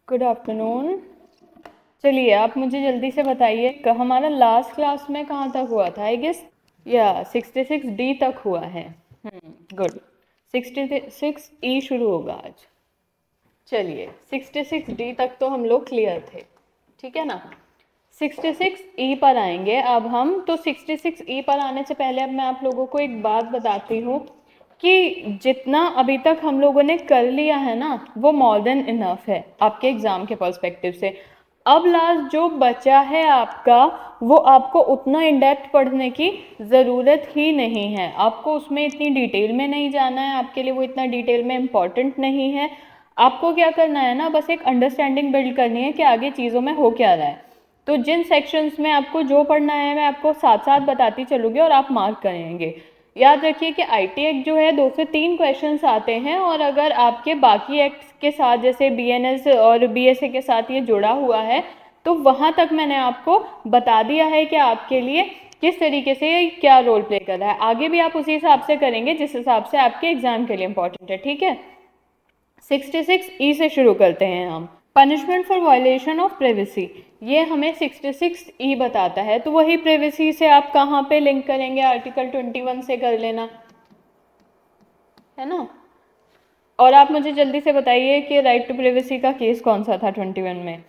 Good afternoon. चलिए आप मुझे जल्दी से बताइए हमारा लास्ट क्लास में कहाँ तक हुआ था। आई गेस 66D तक हुआ है। गुड। 66E शुरू होगा आज। चलिए 66D तक तो हम लोग क्लियर थे, ठीक है ना। 66E पर आएंगे अब हम। तो 66E पर आने से पहले अब मैं आप लोगों को एक बात बताती हूँ कि जितना अभी तक हम लोगों ने कर लिया है ना वो मोर देन इनफ है आपके एग्जाम के पर्सपेक्टिव से। अब लास्ट जो बचा है आपका वो आपको उतना इन डेप्थ पढ़ने की ज़रूरत ही नहीं है। आपको उसमें इतनी डिटेल में नहीं जाना है, आपके लिए वो इतना डिटेल में इम्पॉर्टेंट नहीं है। आपको क्या करना है ना, बस एक अंडरस्टैंडिंग बिल्ड करनी है कि आगे चीज़ों में हो क्या रहा है। तो जिन सेक्शंस में आपको जो पढ़ना है मैं आपको साथ साथ बताती चलूँगी और आप मार्क करेंगे। याद रखिए कि आईटी एक्ट जो है 2 से 3 क्वेश्चंस आते हैं, और अगर आपके बाकी एक्ट्स के साथ जैसे बीएनएस और बीएसए के साथ ये जुड़ा हुआ है तो वहाँ तक मैंने आपको बता दिया है कि आपके लिए किस तरीके से ये क्या रोल प्ले कर रहा है। आगे भी आप उसी हिसाब से करेंगे जिस हिसाब से आपके एग्जाम के लिए इंपॉर्टेंट है, ठीक है। 66E से शुरू करते हैं हम। Punishment for violation of privacy, ये हमें 66E बताता है। तो वही प्राइवेसी से आप कहाँ पे लिंक करेंगे, आर्टिकल 21 से कर लेना, है ना। और आप मुझे जल्दी से बताइए कि राइट टू प्राइवेसी का केस कौन सा था 21 में।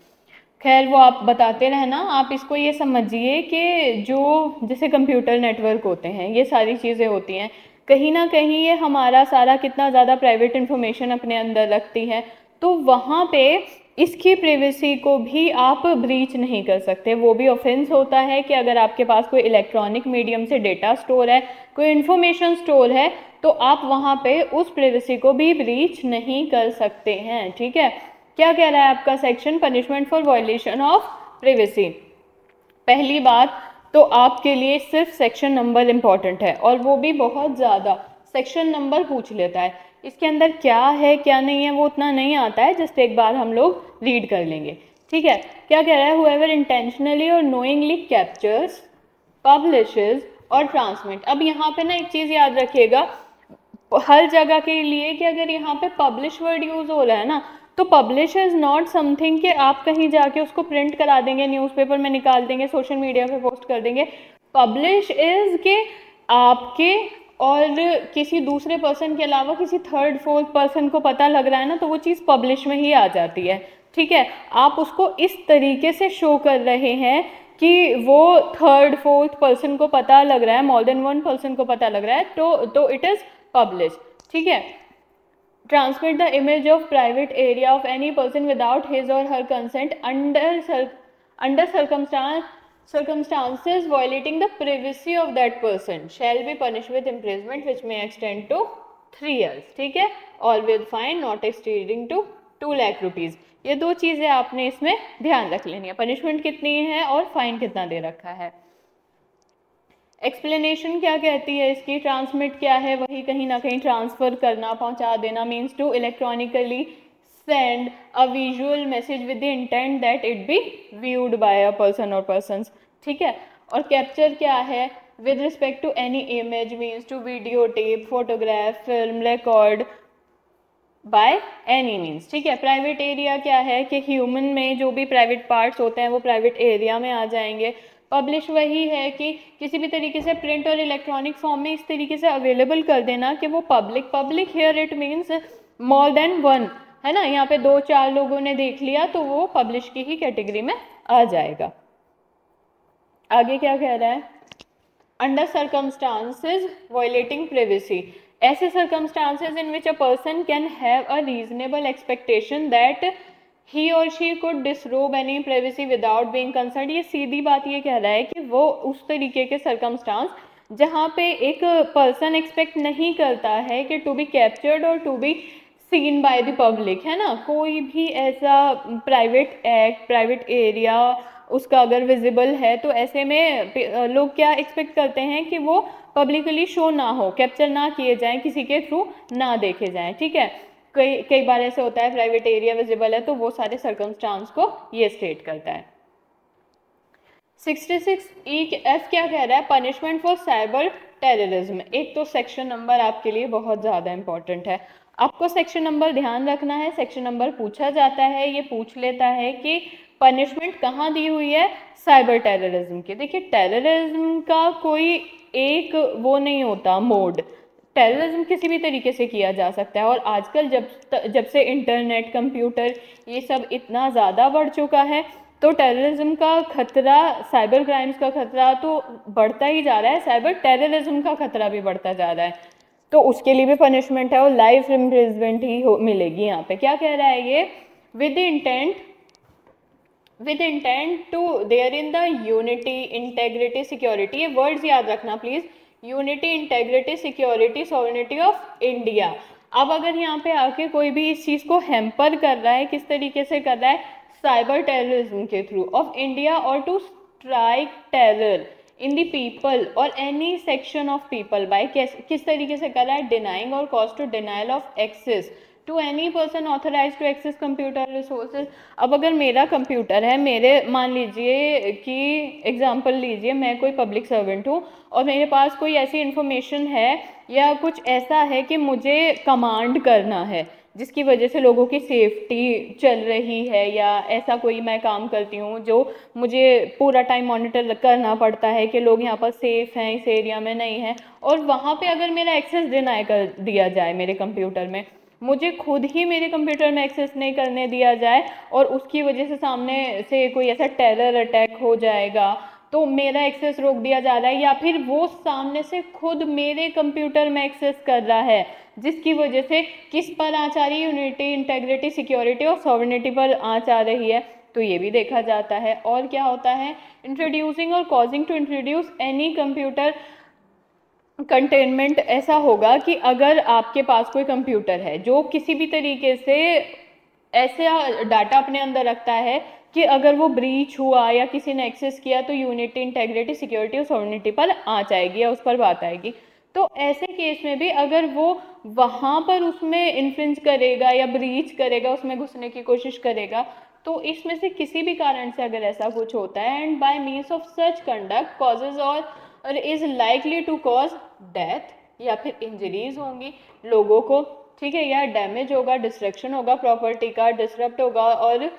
खैर वो आप बताते रहना। आप इसको ये समझिए कि जो जैसे कंप्यूटर नेटवर्क होते हैं, ये सारी चीज़ें होती हैं, कहीं ना कहीं ये हमारा सारा कितना ज़्यादा प्राइवेट इन्फॉर्मेशन अपने अंदर रखती है। तो वहाँ पे इसकी प्राइवेसी को भी आप ब्रीच नहीं कर सकते। वो भी ऑफेंस होता है कि अगर आपके पास कोई इलेक्ट्रॉनिक मीडियम से डेटा स्टोर है, कोई इन्फॉर्मेशन स्टोर है, तो आप वहाँ पे उस प्राइवेसी को भी ब्रीच नहीं कर सकते हैं, ठीक है। क्या कह रहा है आपका section, punishment for violation of privacy. पहली बात तो आपके लिए सिर्फ सेक्शन नंबर इंपॉर्टेंट है, और वो भी बहुत ज़्यादा। सेक्शन नंबर पूछ लेता है, इसके अंदर क्या है क्या नहीं है वो उतना नहीं आता है, जस्ट एक बार हम लोग रीड कर लेंगे, ठीक है। क्या कह रहा है, हुएवर इंटेंशनली और नोइंगली कैप्चर्स, पब्लिशेस और ट्रांसमिट। अब यहाँ पे ना एक चीज़ याद रखिएगा हर जगह के लिए कि अगर यहाँ पे पब्लिश वर्ड यूज हो रहा है ना, तो पब्लिश इज नॉट समथिंग कि आप कहीं जाके उसको प्रिंट करा देंगे, न्यूज़पेपर में निकाल देंगे, सोशल मीडिया पे पोस्ट कर देंगे। पब्लिश इज के आपके और किसी दूसरे पर्सन के अलावा किसी थर्ड फोर्थ पर्सन को पता लग रहा है ना, तो वो चीज़ पब्लिश में ही आ जाती है, ठीक है। आप उसको इस तरीके से शो कर रहे हैं कि वो थर्ड फोर्थ पर्सन को पता लग रहा है, मोर देन वन पर्सन को पता लग रहा है, तो इट इज पब्लिश, ठीक है। Transmit the image of private area of any person without his or her consent under circumstances violating the privacy of that person shall be punished with imprisonment which may extend to 3 years, ठीक है, or with fine not exceeding to 2 lakh rupees. ये दो चीजें आपने इसमें ध्यान रख लेनी है, पनिशमेंट कितनी है और फाइन कितना दे रखा है। एक्सप्लेनेशन क्या कहती है इसकी, ट्रांसमिट क्या है, वही कहीं ना कहीं ट्रांसफर करना, पहुंचा देना, means to electronically send a visual message with the intent that it be viewed by a person और पर्सन्स, ठीक है। और कैप्चर क्या है, with respect to any image means to video tape, photograph, film, record by any means, ठीक है। Private area क्या है कि ह्यूमन में जो भी प्राइवेट पार्ट्स होते हैं वो प्राइवेट एरिया में आ जाएंगे। पब्लिश वही है कि किसी भी तरीके से प्रिंट और इलेक्ट्रॉनिक फॉर्म में इस तरीके से अवेलेबल कर देना कि वो public here it means more than one, है ना। यहाँ पे 2-4 लोगों ने देख लिया तो वो पब्लिश की ही कैटेगरी में आ जाएगा। आगे क्या कह रहा है, अंडर सर्कमस्टांसेस वायलेटिंग प्राइवेसी, ऐसे circumstances in which a person can have a reasonable expectation that he or she could disrobe any privacy without being concerned. ये सीधी बात ये कह रहा है कि वो उस तरीके के सर्कमस्टांस जहाँ पे एक पर्सन एक्सपेक्ट नहीं करता है कि टू बी कैप्चर्ड और to be seen by the public, है ना। कोई भी ऐसा प्राइवेट एक्ट, प्राइवेट एरिया उसका अगर विजिबल है तो ऐसे में लोग क्या एक्सपेक्ट करते हैं कि वो पब्लिकली शो ना हो, कैप्चर ना किए जाएं, किसी के थ्रू ना देखे जाएं, ठीक है। कई बार ऐसे होता है प्राइवेट एरिया विजिबल है तो वो सारे सर्कमस्टांस को ये स्टेट करता है। 66E(F) क्या कह रहा है, पनिशमेंट फॉर साइबर टेररिज्म। एक तो सेक्शन नंबर आपके लिए बहुत ज़्यादा इंपॉर्टेंट है। आपको सेक्शन नंबर ध्यान रखना है, सेक्शन नंबर पूछा जाता है, ये पूछ लेता है कि पनिशमेंट कहाँ दी हुई है, साइबर टेररिज्म की। देखिए टेररिज्म का कोई एक वो नहीं होता मोड, टेररिज्म किसी भी तरीके से किया जा सकता है। और आजकल जब से इंटरनेट, कंप्यूटर ये सब इतना ज़्यादा बढ़ चुका है, तो टेररिज्म का खतरा, साइबर क्राइम्स का खतरा तो बढ़ता ही जा रहा है, साइबर टेररिज्म का खतरा भी बढ़ता जा रहा है। तो उसके लिए भी पनिशमेंट है और लाइफ इम्प्रिजमेंट ही मिलेगी। यहाँ पे क्या कह रहा है ये, with intent to there in the unity, integrity, security, ये वर्ड्स याद रखना please, unity, integrity, security, sovereignty of India. अब अगर यहाँ पे आके कोई भी इस चीज़ को हैम्पर कर रहा है, किस तरीके से कर रहा है, साइबर टेररिज्म के through of India, or to strike terror in the people or any section of people by, किस तरीके से कर रहा है, denying or cause to denial of access to any person authorize to access computer resources. अब अगर मेरा computer है, मेरे मान लीजिए कि एग्जांपल लीजिए, मैं कोई पब्लिक सर्वेंट हूँ और मेरे पास कोई ऐसी इन्फॉर्मेशन है या कुछ ऐसा है कि मुझे कमांड करना है जिसकी वजह से लोगों की सेफ्टी चल रही है, या ऐसा कोई मैं काम करती हूँ जो मुझे पूरा टाइम मॉनिटर करना पड़ता है कि लोग यहाँ पर सेफ़ हैं, इस एरिया में नहीं हैं, और वहाँ पे अगर मेरा एक्सेस डिनाई कर दिया जाए मेरे कंप्यूटर में, मुझे खुद ही मेरे कंप्यूटर में एक्सेस नहीं करने दिया जाए और उसकी वजह से सामने से कोई ऐसा टेरर अटैक हो जाएगा, तो मेरा एक्सेस रोक दिया जा रहा है, या फिर वो सामने से खुद मेरे कंप्यूटर में एक्सेस कर रहा है जिसकी वजह से किस पर आँच आ रही है, यूनिटी, इंटेग्रिटी, सिक्योरिटी और सॉवरेनिटी पर आँच आ रही है, तो ये भी देखा जाता है। और क्या होता है, इंट्रोड्यूसिंग और causing to introduce any computer containment, ऐसा होगा कि अगर आपके पास कोई कंप्यूटर है जो किसी भी तरीके से ऐसा डाटा अपने अंदर रखता है कि अगर वो ब्रीच हुआ या किसी ने एक्सेस किया तो यूनिटी, इंटेग्रिटी, सिक्योरिटी और सॉवरेनिटी पर आँच आएगी या उस पर बात आएगी। तो ऐसे केस में भी अगर वो वहाँ पर उसमें इन्फ्लुएंस करेगा या ब्रीच करेगा, उसमें घुसने की कोशिश करेगा, तो इसमें से किसी भी कारण से अगर ऐसा कुछ होता है, and by means of such conduct causes or is likely to cause death, या फिर इंजरीज होंगी लोगों को, ठीक है, या डैमेज होगा, डिस्ट्रक्शन होगा, प्रॉपर्टी का डिसरप्ट होगा, और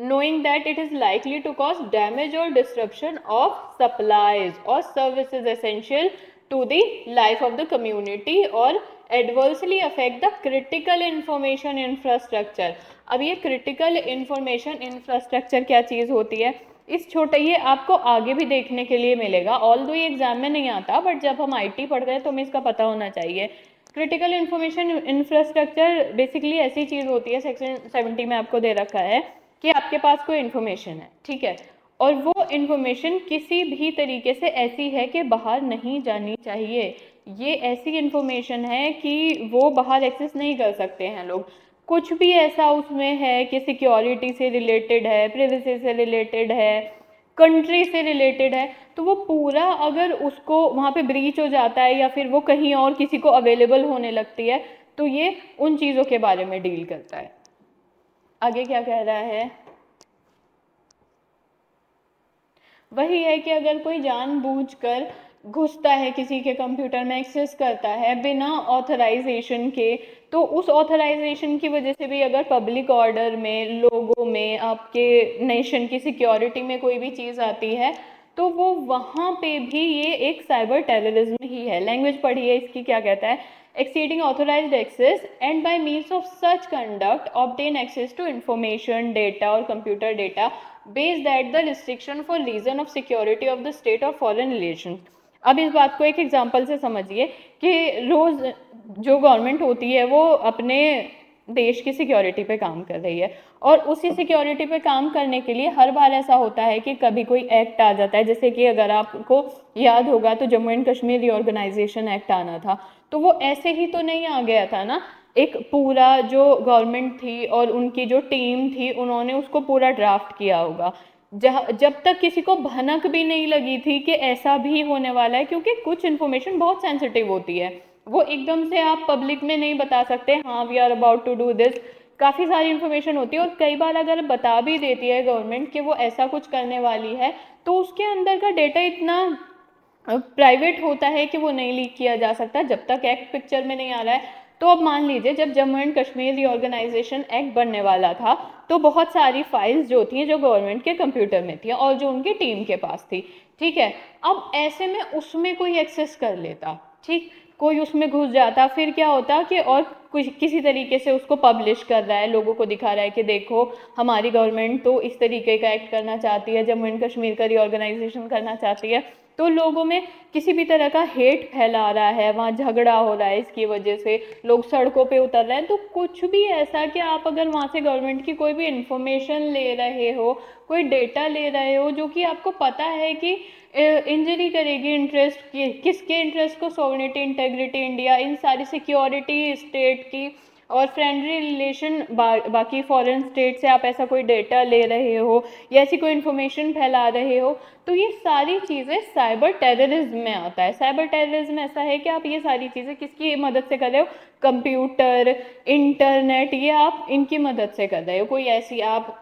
knowing that it is likely to cause damage or disruption of supplies or services essential to the life of the community or adversely affect the critical information infrastructure। अब ये critical information infrastructure क्या चीज़ होती है, इस छोटे, ये आपको आगे भी देखने के लिए मिलेगा, ऑल्दो ये एग्जाम में नहीं आता, बट जब हम IT पढ़ते हैं तो हमें इसका पता होना चाहिए। क्रिटिकल इंफॉर्मेशन इंफ्रास्ट्रक्चर बेसिकली ऐसी चीज़ होती है, सेक्शन 70 में आपको दे रखा है कि आपके पास कोई इन्फॉर्मेशन है, ठीक है, और वो इन्फॉर्मेशन किसी भी तरीके से ऐसी है कि बाहर नहीं जानी चाहिए, ये ऐसी इन्फॉर्मेशन है कि वो बाहर एक्सेस नहीं कर सकते हैं लोग। कुछ भी ऐसा उसमें है कि सिक्योरिटी से रिलेटेड है, प्राइवेसी से रिलेटेड है, कंट्री से रिलेटेड है, तो वो पूरा अगर उसको वहाँ पे ब्रीच हो जाता है या फिर वो कहीं और किसी को अवेलेबल होने लगती है, तो ये उन चीज़ों के बारे में डील करता है। आगे क्या कह रहा है, वही है कि अगर कोई जानबूझकर घुसता है किसी के कंप्यूटर में, एक्सेस करता है बिना ऑथराइजेशन के, तो उस ऑथराइजेशन की वजह से भी अगर पब्लिक ऑर्डर में, लोगों में, आपके नेशन की सिक्योरिटी में कोई भी चीज़ आती है, तो वो वहाँ पे भी ये एक साइबर टेररिज्म ही है। लैंग्वेज पढ़िए इसकी, क्या कहता है, exceeding authorized access and by means of such conduct obtain access to information, data or computer data based at the restriction for reason of security of the state or foreign relations। अब इस बात को एक example से समझिए कि रोज़ जो government होती है वो अपने देश की सिक्योरिटी पे काम कर रही है, और उसी सिक्योरिटी पे काम करने के लिए हर बार ऐसा होता है कि कभी कोई एक्ट आ जाता है, जैसे कि अगर आपको याद होगा तो Jammu and Kashmir reorganisation act आना था, तो वो ऐसे ही तो नहीं आ गया था ना, एक पूरा जो गवर्नमेंट थी और उनकी जो टीम थी उन्होंने उसको पूरा ड्राफ्ट किया होगा, जब तक किसी को भनक भी नहीं लगी थी कि ऐसा भी होने वाला है, क्योंकि कुछ इन्फॉर्मेशन बहुत सेंसिटिव होती है, वो एकदम से आप पब्लिक में नहीं बता सकते, हाँ we are about to do this, काफ़ी सारी इन्फॉर्मेशन होती है, और कई बार अगर बता भी देती है गवर्नमेंट कि वो ऐसा कुछ करने वाली है, तो उसके अंदर का डेटा इतना प्राइवेट होता है कि वो नहीं लीक किया जा सकता जब तक एक्ट पिक्चर में नहीं आ रहा है। तो अब मान लीजिए जब Jammu and Kashmir reorganisation act बनने वाला था तो बहुत सारी फाइल्स जो थी जो गवर्नमेंट के कंप्यूटर में थी और जो उनकी टीम के पास थी, ठीक है। अब ऐसे में उसमें कोई एक्सेस कर लेता, ठीक, कोई उसमें घुस जाता, फिर क्या होता कि और कुछ किसी तरीके से उसको पब्लिश कर रहा है, लोगों को दिखा रहा है कि देखो हमारी गवर्नमेंट तो इस तरीके का एक्ट करना चाहती है, जम्मू एंड कश्मीर का रीऑर्गेनाइजेशन करना चाहती है, तो लोगों में किसी भी तरह का हेट फैला रहा है, वहाँ झगड़ा हो रहा है, इसकी वजह से लोग सड़कों पे उतर रहे हैं। तो कुछ भी ऐसा कि आप अगर वहाँ से गवर्नमेंट की कोई भी इंफॉर्मेशन ले रहे हो, कोई डेटा ले रहे हो जो कि आपको पता है कि इंजरी करेगी इंटरेस्ट की, किसके इंटरेस्ट को, सॉवरेनिटी, इंटेग्रिटी, इंडिया, इन सारी सिक्योरिटी स्टेट की और फ्रेंडली रिलेशन बाकी फॉरेन स्टेट से आप ऐसा कोई डेटा ले रहे हो या ऐसी कोई इन्फॉर्मेशन फैला रहे हो, तो ये सारी चीज़ें साइबर टेररिज्म में आता है। साइबर टेररिज्म ऐसा है कि आप ये सारी चीज़ें किसकी मदद से कर रहे हो, कंप्यूटर, इंटरनेट, ये आप इनकी मदद से कर रहे हो। कोई ऐसी आप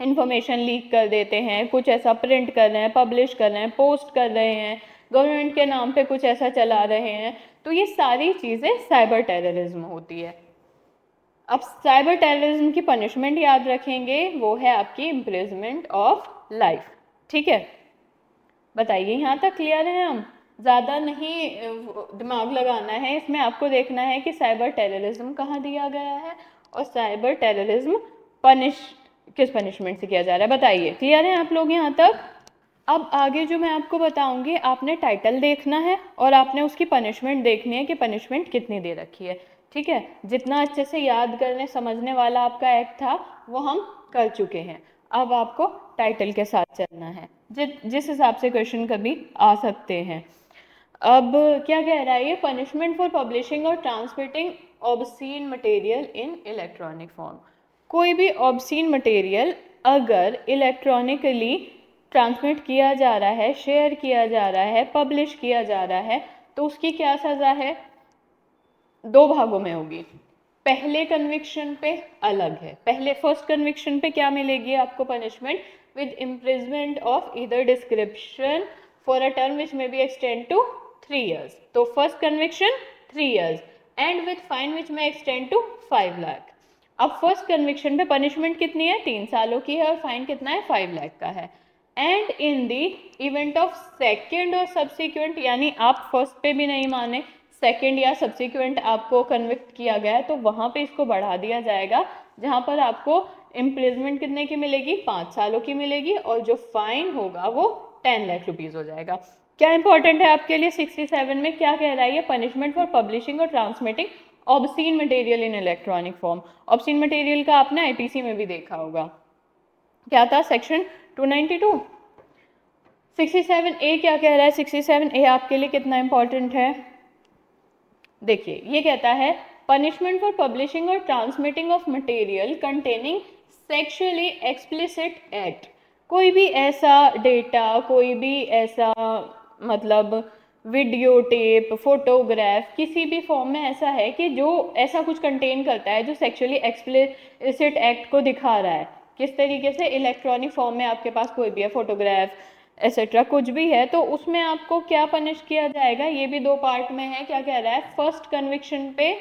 इंफॉर्मेशन लीक कर देते हैं, कुछ ऐसा प्रिंट कर रहे हैं, पब्लिश कर रहे हैं, पोस्ट कर रहे हैं, गवर्नमेंट के नाम पे कुछ ऐसा चला रहे हैं, तो ये सारी चीज़ें साइबर टेररिज्म होती है। अब साइबर टेररिज्म की पनिशमेंट याद रखेंगे, वो है आपकी इम्प्रिजमेंट ऑफ लाइफ, ठीक है। बताइए यहाँ तक क्लियर है? हम ज़्यादा नहीं दिमाग लगाना है इसमें, आपको देखना है कि साइबर टेररिज्म कहाँ दिया गया है और साइबर टेररिज्म किस पनिशमेंट से किया जा रहा है। बताइए, क्लियर है आप लोग यहाँ तक? अब आगे जो मैं आपको बताऊंगी, आपने टाइटल देखना है और आपने उसकी पनिशमेंट देखनी है कि पनिशमेंट कितनी दे रखी है, ठीक है। जितना अच्छे से याद करने समझने वाला आपका एक्ट था वो हम कर चुके हैं, अब आपको टाइटल के साथ चलना है, जिस हिसाब से क्वेश्चन कभी आ सकते हैं। अब क्या कह रहा है ये, पनिशमेंट फॉर पब्लिशिंग और transmitting obscene material in electronic form. कोई भी ऑब्सीन मटेरियल अगर इलेक्ट्रॉनिकली ट्रांसमिट किया जा रहा है, शेयर किया जा रहा है, पब्लिश किया जा रहा है, तो उसकी क्या सज़ा है? दो भागों में होगी। पहले कन्विक्शन पे अलग है, पहले फर्स्ट कन्विक्शन पे क्या मिलेगी आपको punishment? With imprisonment of either description for a term which may be extend to 3 years। तो first conviction 3 years and with fine which may extend to 5 lakh. अब फर्स्ट कन्विक्शन पे पनिशमेंट कितनी है? 3 सालों की है और फाइन कितना है? 5 लाख का है। And in the event of second और सब्सिक्वेंट, यानी आप फर्स्ट पे भी नहीं माने, सेकेंड या सब्सिक्वेंट आपको कन्विक्ट किया गया है, तो वहाँ पे इसको बढ़ा दिया जाएगा, जहाँ पर आपको इम्प्रिजमेंट कितने की मिलेगी? 5 सालों की मिलेगी और जो फाइन होगा वो 10 लाख रुपीज़ हो जाएगा। क्या इंपॉर्टेंट है आपके लिए? 67 में क्या कह रहा है ये? पनिशमेंट फॉर पब्लिशिंग और transmitting obscene material in electronic form. Obscene material का आपने आईपीसी में भी देखा होगा, क्या था? सेक्शन 292। 67A क्या कह रहा है? 67A आपके लिए कितना इंपॉर्टेंट है? देखिए, ये कहता है पनिशमेंट फॉर पब्लिशिंग और transmitting of material containing sexually explicit act. कोई भी ऐसा डेटा, कोई भी ऐसा मतलब वीडियो टेप, फोटोग्राफ, किसी भी फॉर्म में ऐसा है कि जो ऐसा कुछ कंटेन करता है जो सेक्सुअली एक्सप्लिसिट एक्ट को दिखा रहा है, किस तरीके से? इलेक्ट्रॉनिक फॉर्म में आपके पास कोई भी है, फोटोग्राफ एक्सेट्रा कुछ भी है, तो उसमें आपको क्या पनिश किया जाएगा? ये भी दो पार्ट में है। क्या कह रहा है? फर्स्ट कन्विक्शन पे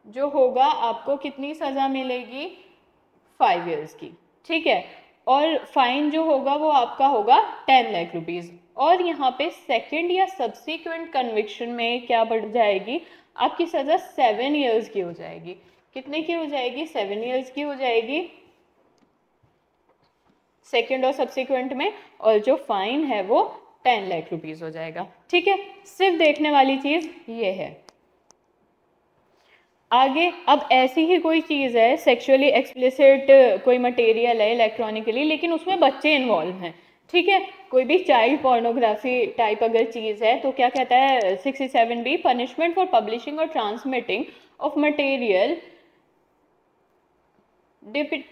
जो होगा आपको कितनी सज़ा मिलेगी? 5 years की, ठीक है। और फाइन जो होगा वो आपका होगा 10 लाख रुपीज़। और यहाँ पे सेकेंड या सब्सिक्वेंट कन्विक्शन में क्या बढ़ जाएगी? आपकी सज़ा 7 years की हो जाएगी। कितने की हो जाएगी? 7 years की हो जाएगी सेकेंड और सब्सिक्वेंट में, और जो फाइन है वो 10 लाख रुपीज़ हो जाएगा, ठीक है। सिर्फ देखने वाली चीज़ ये है। आगे अब ऐसी ही कोई चीज़ है, सेक्सुअली एक्सप्लिसिट कोई मटेरियल है इलेक्ट्रॉनिकली, लेकिन उसमें बच्चे इन्वॉल्व हैं, ठीक है। कोई भी चाइल्ड पोर्नोग्राफी टाइप अगर चीज़ है, तो क्या कहता है 67B, पनिशमेंट फॉर पब्लिशिंग और ट्रांसमिटिंग ऑफ मटेरियल डिपिक्टिंग,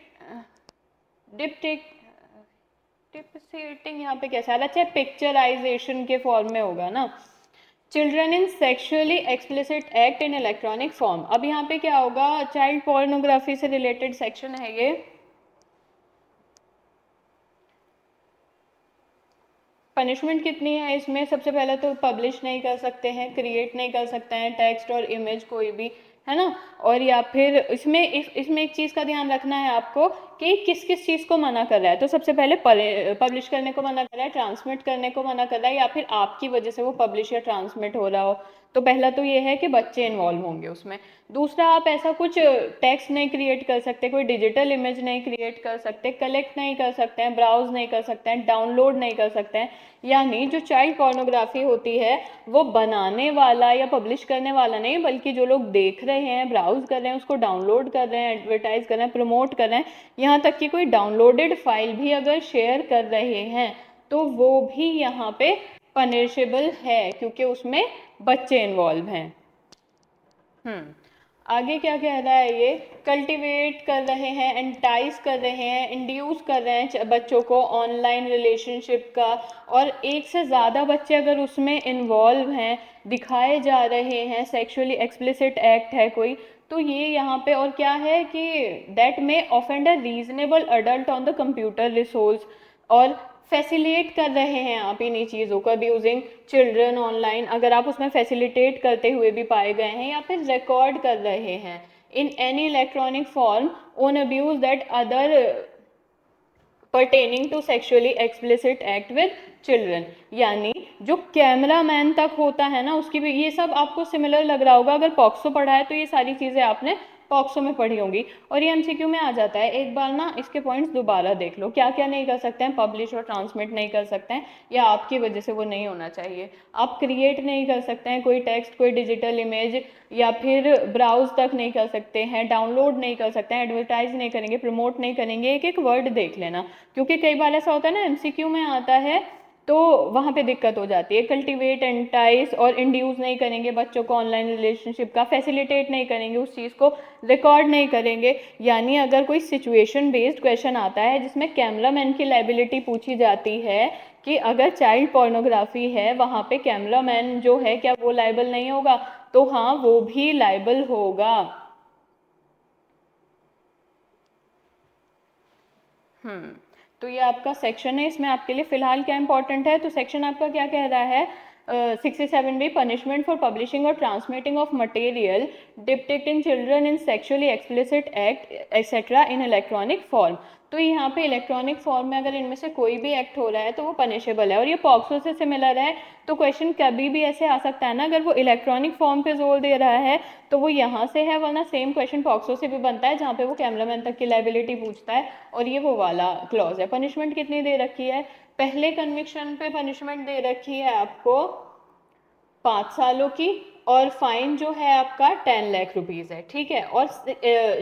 यहाँ पे कैसा है? अच्छा, पिक्चराइजेशन के फॉर्म में होगा ना। Children in sexually explicit act in electronic form. अब यहाँ पे क्या होगा? चाइल्ड पोर्नोग्राफी से रिलेटेड सेक्शन है ये। पनिशमेंट कितनी है इसमें? सबसे पहले तो पब्लिश नहीं कर सकते हैं, क्रिएट नहीं कर सकते हैं, टेक्स्ट और इमेज कोई भी है ना। और या फिर इसमें एक चीज़ का ध्यान रखना है आपको कि किस किस चीज़ को मना कर रहा है। तो सबसे पहले पब्लिश करने को मना कर रहा है, ट्रांसमिट करने को मना कर रहा है, या फिर आपकी वजह से वो पब्लिश या ट्रांसमिट हो रहा हो। तो पहला तो ये है कि बच्चे इन्वॉल्व होंगे उसमें। दूसरा, आप ऐसा कुछ टेक्स्ट नहीं क्रिएट कर सकते, कोई डिजिटल इमेज नहीं क्रिएट कर सकते, कलेक्ट नहीं कर सकते हैं, ब्राउज नहीं कर सकते हैं, डाउनलोड नहीं कर सकते हैं। यानी जो चाइल्ड पोर्नोग्राफी होती है वो बनाने वाला या पब्लिश करने वाला नहीं, बल्कि जो लोग देख रहे हैं, ब्राउज कर रहे हैं, उसको डाउनलोड कर रहे हैं, एडवर्टाइज कर रहे हैं, प्रमोट कर रहे हैं, यहाँ तक कि कोई डाउनलोडेड फाइल भी अगर शेयर कर रहे हैं तो वो भी यहाँ पे पनिशेबल है, क्योंकि उसमें बच्चे इन्वॉल्व हैं। आगे क्या कह रहा है, ये कल्टीवेट कर रहे हैं, एंटाइज कर रहे हैं, इंड्यूस कर रहे हैं बच्चों को ऑनलाइन रिलेशनशिप का, और एक से ज़्यादा बच्चे अगर उसमें इन्वॉल्व हैं, दिखाए जा रहे हैं, सेक्सुअली एक्सप्लिसिट एक्ट है कोई, तो ये यहाँ पे और क्या है कि दैट में offend a reasonable adult on the computer resource, और फैसिलिटेट कर रहे हैं आप इन्हीं चीज़ों को, अब्यूजिंग चिल्ड्रन ऑनलाइन, अगर आप उसमें फैसिलिटेट करते हुए भी पाए गए हैं या फिर रिकॉर्ड कर रहे हैं in any electronic form on abuse that other pertaining to sexually explicit act with children। यानी जो कैमरा मैन तक होता है ना, उसकी भी ये सब आपको सिमिलर लग रहा होगा, अगर पॉक्सो पढ़ा है तो ये सारी चीज़ें आपने पॉक्सो में पढ़ी होंगी, और ये एमसीक्यू में आ जाता है। एक बार ना इसके पॉइंट्स दोबारा देख लो, क्या क्या नहीं कर सकते हैं, पब्लिश और ट्रांसमिट नहीं कर सकते हैं, या आपकी वजह से वो नहीं होना चाहिए। आप क्रिएट नहीं कर सकते हैं कोई टेक्स्ट, कोई डिजिटल इमेज, या फिर ब्राउज तक नहीं कर सकते हैं, डाउनलोड नहीं कर सकते हैं, एडवर्टाइज नहीं करेंगे, प्रमोट नहीं करेंगे। एक एक वर्ड देख लेना, क्योंकि कई बार ऐसा होता है ना एमसीक्यू में आता है तो वहाँ पे दिक्कत हो जाती है। कल्टीवेट, एंटाइस और इंड्यूस नहीं करेंगे बच्चों को ऑनलाइन रिलेशनशिप का, फैसिलिटेट नहीं करेंगे, उस चीज़ को रिकॉर्ड नहीं करेंगे। यानी अगर कोई सिचुएशन बेस्ड क्वेश्चन आता है जिसमें कैमरामैन की लाइबिलिटी पूछी जाती है कि अगर चाइल्ड पोर्नोग्राफी है वहाँ पे कैमरामैन जो है क्या वो लाइबल नहीं होगा, तो हाँ वो भी लाइबल होगा। तो ये आपका सेक्शन है, इसमें आपके लिए फिलहाल क्या इंपॉर्टेंट है, तो सेक्शन आपका क्या कह रहा है, 67B पनिशमेंट फॉर पब्लिशिंग और transmitting of material depicting children in sexually explicit act etcetera in electronic form. तो यहाँ पे इलेक्ट्रॉनिक फॉर्म में अगर इनमें से कोई भी एक्ट हो रहा है तो वो पनिशेबल है, और ये पॉक्सो से सिमिलर है। तो क्वेश्चन कभी भी ऐसे आ सकता है ना, अगर वो इलेक्ट्रॉनिक फॉर्म पे जोर दे रहा है तो वो यहाँ से है, वरना सेम क्वेश्चन पॉक्सो से भी बनता है जहाँ पे वो कैमरामैन तक की लाइबिलिटी पूछता है, और ये वो वाला क्लॉज है। पनिशमेंट कितनी दे रखी है, पहले कन्विक्शन पे पनिशमेंट दे रखी है आपको 5 सालों की, और फाइन जो है आपका 10 लाख रुपीज़ है, ठीक है। और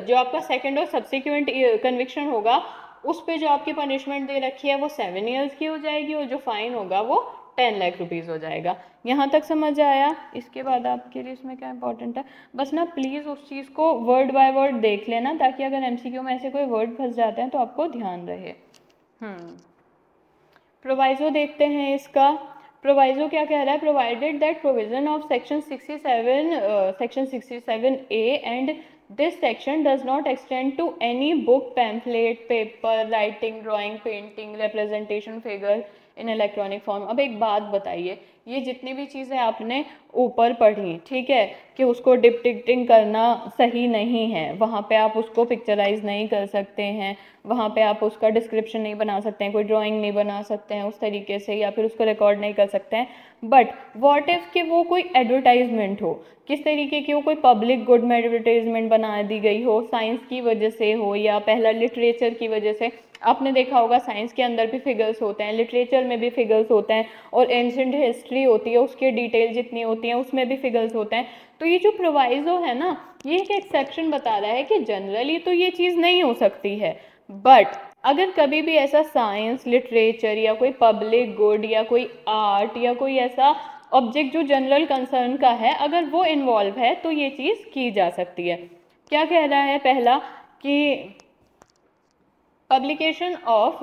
जो आपका सेकंड और सब्सिक्वेंट कन्विक्शन होगा उस पे जो आपकी पनिशमेंट दे रखी है वो 7 ईयर्स की हो जाएगी, और जो फाइन होगा वो 10 लाख रुपीज़ हो जाएगा। यहाँ तक समझ आया। इसके बाद आपके लिए इसमें क्या इंपॉर्टेंट है, बस ना प्लीज़ उस चीज़ को वर्ड बाय वर्ड देख लेना, ताकि अगर एमसीक्यू में ऐसे कोई वर्ड फंस जाते हैं तो आपको ध्यान रहे। प्रोवाइजो देखते हैं इसका। प्रोवाइजो क्या कह रहा है, provided that provision of section 67A and this section does not extend to any book, pamphlet, paper, writing, drawing, painting, representation, figure in electronic form. अब एक बात बताइए, ये जितनी भी चीज़ें आपने ऊपर पढ़ी, ठीक है, कि उसको डिपिक्टिंग करना सही नहीं है, वहाँ पे आप उसको पिक्चराइज नहीं कर सकते हैं, वहाँ पे आप उसका डिस्क्रिप्शन नहीं बना सकते हैं, कोई ड्राइंग नहीं बना सकते हैं उस तरीके से, या फिर उसको रिकॉर्ड नहीं कर सकते हैं। बट व्हाट इफ़ कि वो कोई एडवर्टाइजमेंट हो, किस तरीके की हो, कोई पब्लिक गुड में एडवर्टाइजमेंट बना दी गई हो, साइंस की वजह से हो या पहला लिटरेचर की वजह से। आपने देखा होगा साइंस के अंदर भी फिगर्स होते हैं, लिटरेचर में भी फिगर्स होते हैं, और एंशिएंट हिस्ट्री होती है उसकी डिटेल जितनी होती है उसमें भी फिगर्स होते हैं। तो ये जो प्रोवाइजो है ना, ये एक एक्सेप्शन बता रहा है कि जनरली तो ये चीज़ नहीं हो सकती है, बट अगर कभी भी ऐसा साइंस, लिटरेचर या कोई पब्लिक गुड या कोई आर्ट या कोई ऐसा ऑब्जेक्ट जो जनरल कंसर्न का है, अगर वो इन्वॉल्व है तो ये चीज़ की जा सकती है। क्या कह रहा है, पहला कि publication of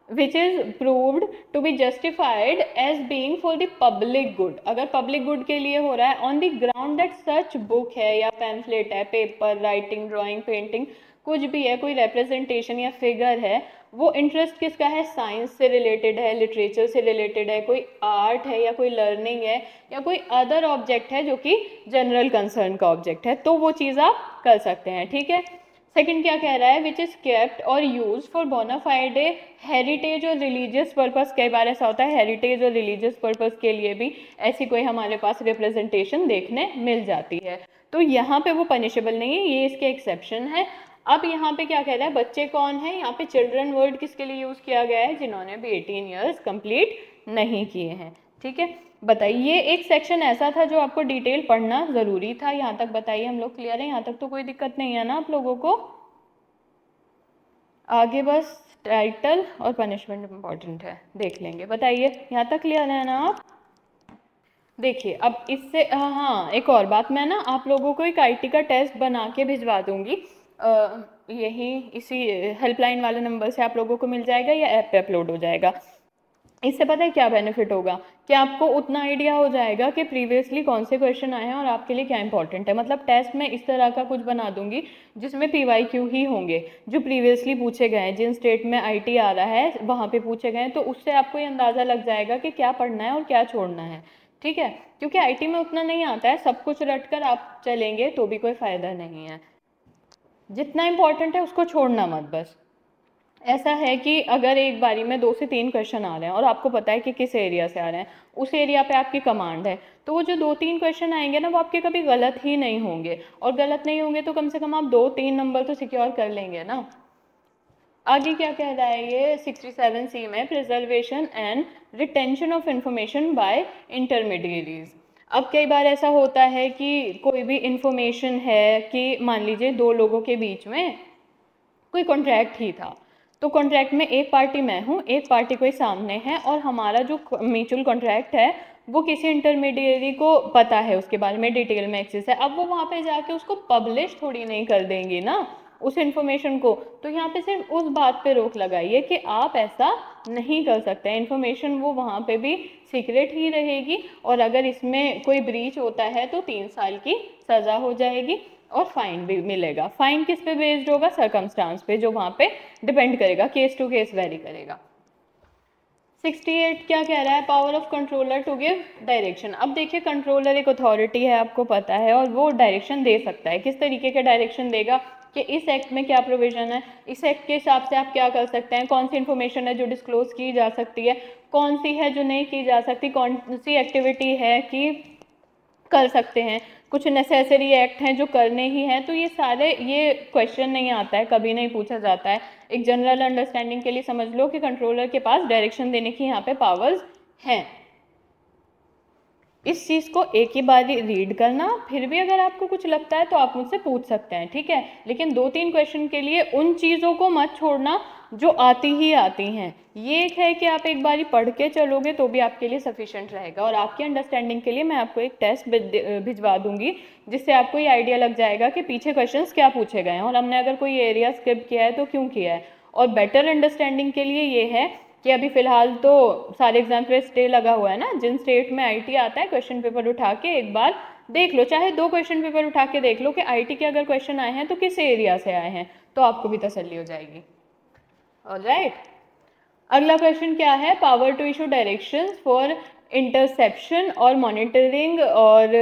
which is proved to be justified as being for the public good। अगर public good के लिए हो रहा है on the ground that such book है या pamphlet है, पेपर, राइटिंग, ड्राइंग, पेंटिंग, कुछ भी है, कोई representation या फिगर है, वो इंटरेस्ट किसका है, साइंस से रिलेटेड है, लिटरेचर से रिलेटेड है, कोई आर्ट है या कोई लर्निंग है या कोई अदर ऑब्जेक्ट है जो कि जनरल कंसर्न का ऑब्जेक्ट है, तो वो चीज़ आप कर सकते हैं। ठीक है। सेकंड क्या कह रहा है, विच इज़ केप्ट और यूज फॉर बोनाफाइड हेरिटेज और रिलीजियस पर्पस। कई बार ऐसा होता है हेरिटेज और रिलीजियस पर्पस के लिए भी ऐसी कोई हमारे पास रिप्रेजेंटेशन देखने मिल जाती है, तो यहाँ पे वो पनिशेबल नहीं है, ये इसके एक्सेप्शन है। अब यहाँ पे क्या कह रहा है, बच्चे कौन है, यहाँ पे चिल्ड्रन वर्ड किसके लिए यूज किया गया है, जिन्होंने भी 18 ईयर्स कंप्लीट नहीं किए हैं। ठीक है, बताइए एक सेक्शन ऐसा था जो आपको डिटेल पढ़ना जरूरी था, यहाँ तक बताइए, हम लोग क्लियर है, यहाँ तक तो कोई दिक्कत नहीं है ना आप लोगों को। आगे बस टाइटल और पनिशमेंट इम्पॉर्टेंट है, देख लेंगे, बताइए यहाँ तक क्लियर है ना आप। देखिए अब इससे हाँ एक और बात, मैं ना आप लोगों को एक IT का टेस्ट बना के भिजवा दूंगी, यही इसी हेल्पलाइन वाले नंबर से आप लोगों को मिल जाएगा या ऐप पे अपलोड हो जाएगा। इससे पता है क्या बेनिफिट होगा कि आपको उतना आइडिया हो जाएगा कि प्रीवियसली कौन से क्वेश्चन आए हैं और आपके लिए क्या इंपॉर्टेंट है। मतलब टेस्ट में इस तरह का कुछ बना दूंगी जिसमें PYQ ही होंगे जो प्रीवियसली पूछे गए हैं, जिन स्टेट में IT आ रहा है वहाँ पे पूछे गए हैं, तो उससे आपको ये अंदाज़ा लग जाएगा कि क्या पढ़ना है और क्या छोड़ना है। ठीक है, क्योंकि IT में उतना नहीं आता है, सब कुछ रट कर आप चलेंगे तो भी कोई फ़ायदा नहीं है, जितना इम्पोर्टेंट है उसको छोड़ना मत। बस ऐसा है कि अगर एक बारी में 2 से 3 क्वेश्चन आ रहे हैं और आपको पता है कि किस एरिया से आ रहे हैं, उस एरिया पे आपकी कमांड है, तो वो जो 2-3 क्वेश्चन आएंगे ना वो आपके कभी गलत ही नहीं होंगे, और गलत नहीं होंगे तो कम से कम आप 2-3 नंबर तो सिक्योर कर लेंगे ना। आगे क्या कह रहा है ये 67C में, preservation and retention of information by intermediaries. अब कई बार ऐसा होता है कि कोई भी इंफॉर्मेशन है कि मान लीजिए 2 लोगों के बीच में कोई कॉन्ट्रैक्ट ही था, तो कॉन्ट्रैक्ट में एक पार्टी मैं हूँ, एक पार्टी कोई सामने है, और हमारा जो म्यूचुअल कॉन्ट्रैक्ट है वो किसी इंटरमीडिएरी को पता है, उसके बारे में डिटेल में एक्सेस है। अब वो वहाँ पे जाके उसको पब्लिश थोड़ी नहीं कर देंगी ना उस इन्फॉर्मेशन को, तो यहाँ पे सिर्फ उस बात पे रोक लगाइए कि आप ऐसा नहीं कर सकते, इन्फॉर्मेशन वो वहाँ पे भी सीक्रेट ही रहेगी, और अगर इसमें कोई ब्रीच होता है तो 3 साल की सज़ा हो जाएगी और फाइन भी मिलेगा। फाइन किस पे बेस्ड होगा, सर्कमस्टांस पे, जो वहाँ पे डिपेंड करेगा, केस टू केस वेरी करेगा। 68 क्या कह रहा है, power of controller to give direction. अब देखिए कंट्रोलर एक अथॉरिटी है, आपको पता है, और वो डायरेक्शन दे सकता है। किस तरीके के डायरेक्शन देगा कि इस एक्ट में क्या प्रोविजन है, इस एक्ट के हिसाब से आप क्या कर सकते हैं, कौन सी इन्फॉर्मेशन है जो डिस्क्लोज की जा सकती है, कौन सी है जो नहीं की जा सकती, कौन सी एक्टिविटी है कि कर सकते हैं, कुछ नेसेसरी एक्ट हैं जो करने ही हैं। तो ये सारे, ये क्वेश्चन नहीं आता है, कभी नहीं पूछा जाता है, एक जनरल अंडरस्टैंडिंग के लिए समझ लो कि कंट्रोलर के पास डायरेक्शन देने की यहाँ पे पावर्स हैं। इस चीज़ को एक ही बार रीड करना, फिर भी अगर आपको कुछ लगता है तो आप मुझसे पूछ सकते हैं, ठीक है, लेकिन 2-3 क्वेश्चन के लिए उन चीज़ों को मत छोड़ना जो आती ही आती हैं। ये एक है कि आप एक बारी पढ़ के चलोगे तो भी आपके लिए सफिशेंट रहेगा, और आपकी अंडरस्टैंडिंग के लिए मैं आपको एक टेस्ट भिजवा दूंगी जिससे आपको ये आइडिया लग जाएगा कि पीछे क्वेश्चंस क्या पूछे गए हैं और हमने अगर कोई एरिया स्किप किया है तो क्यों किया है। और बेटर अंडरस्टैंडिंग के लिए ये है कि अभी फिलहाल तो सारे एग्जाम पे स्टे लगा हुआ है ना, जिन स्टेट में IT आता है क्वेश्चन पेपर उठा के एक बार देख लो, चाहे 2 क्वेश्चन पेपर उठा के देख लो कि IT के अगर क्वेश्चन आए हैं तो किस एरिया से आए हैं, तो आपको भी तसल्ली हो जाएगी। ऑलराइट, अगला क्वेश्चन क्या है, power to issue directions for interception और मॉनिटरिंग और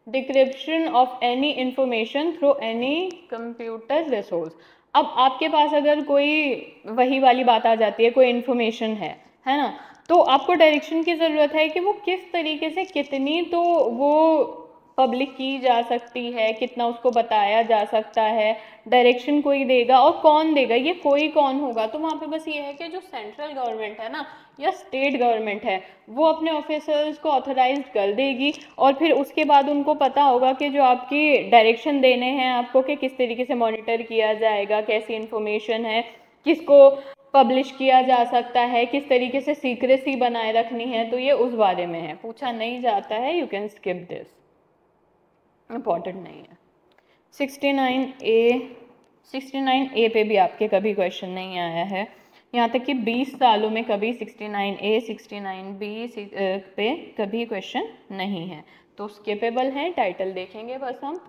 decryption of any information through any computer resource. अब आपके पास अगर कोई वही वाली बात आ जाती है, कोई इन्फॉर्मेशन है ना, तो आपको डायरेक्शन की ज़रूरत है कि वो किस तरीके से कितनी तो वो पब्लिक की जा सकती है, कितना उसको बताया जा सकता है, डायरेक्शन कोई देगा और कौन देगा, ये कोई कौन होगा। तो वहाँ पे बस ये है कि जो सेंट्रल गवर्नमेंट है ना या स्टेट गवर्नमेंट है वो अपने ऑफिसर्स को ऑथराइज कर देगी, और फिर उसके बाद उनको पता होगा कि जो आपकी डायरेक्शन देने हैं आपको कि किस तरीके से मॉनिटर किया जाएगा, कैसी इन्फॉर्मेशन है, किसको पब्लिश किया जा सकता है, किस तरीके से सीक्रेसी बनाए रखनी है, तो ये उस बारे में है, पूछा नहीं जाता है, you can skip this, important नहीं है। 69A पे भी आपके कभी क्वेश्चन नहीं आया है, यहाँ तक कि 20 सालों में कभी 69A 69B पे कभी क्वेश्चन नहीं है, तो स्किपेबल है, टाइटल देखेंगे बस हम।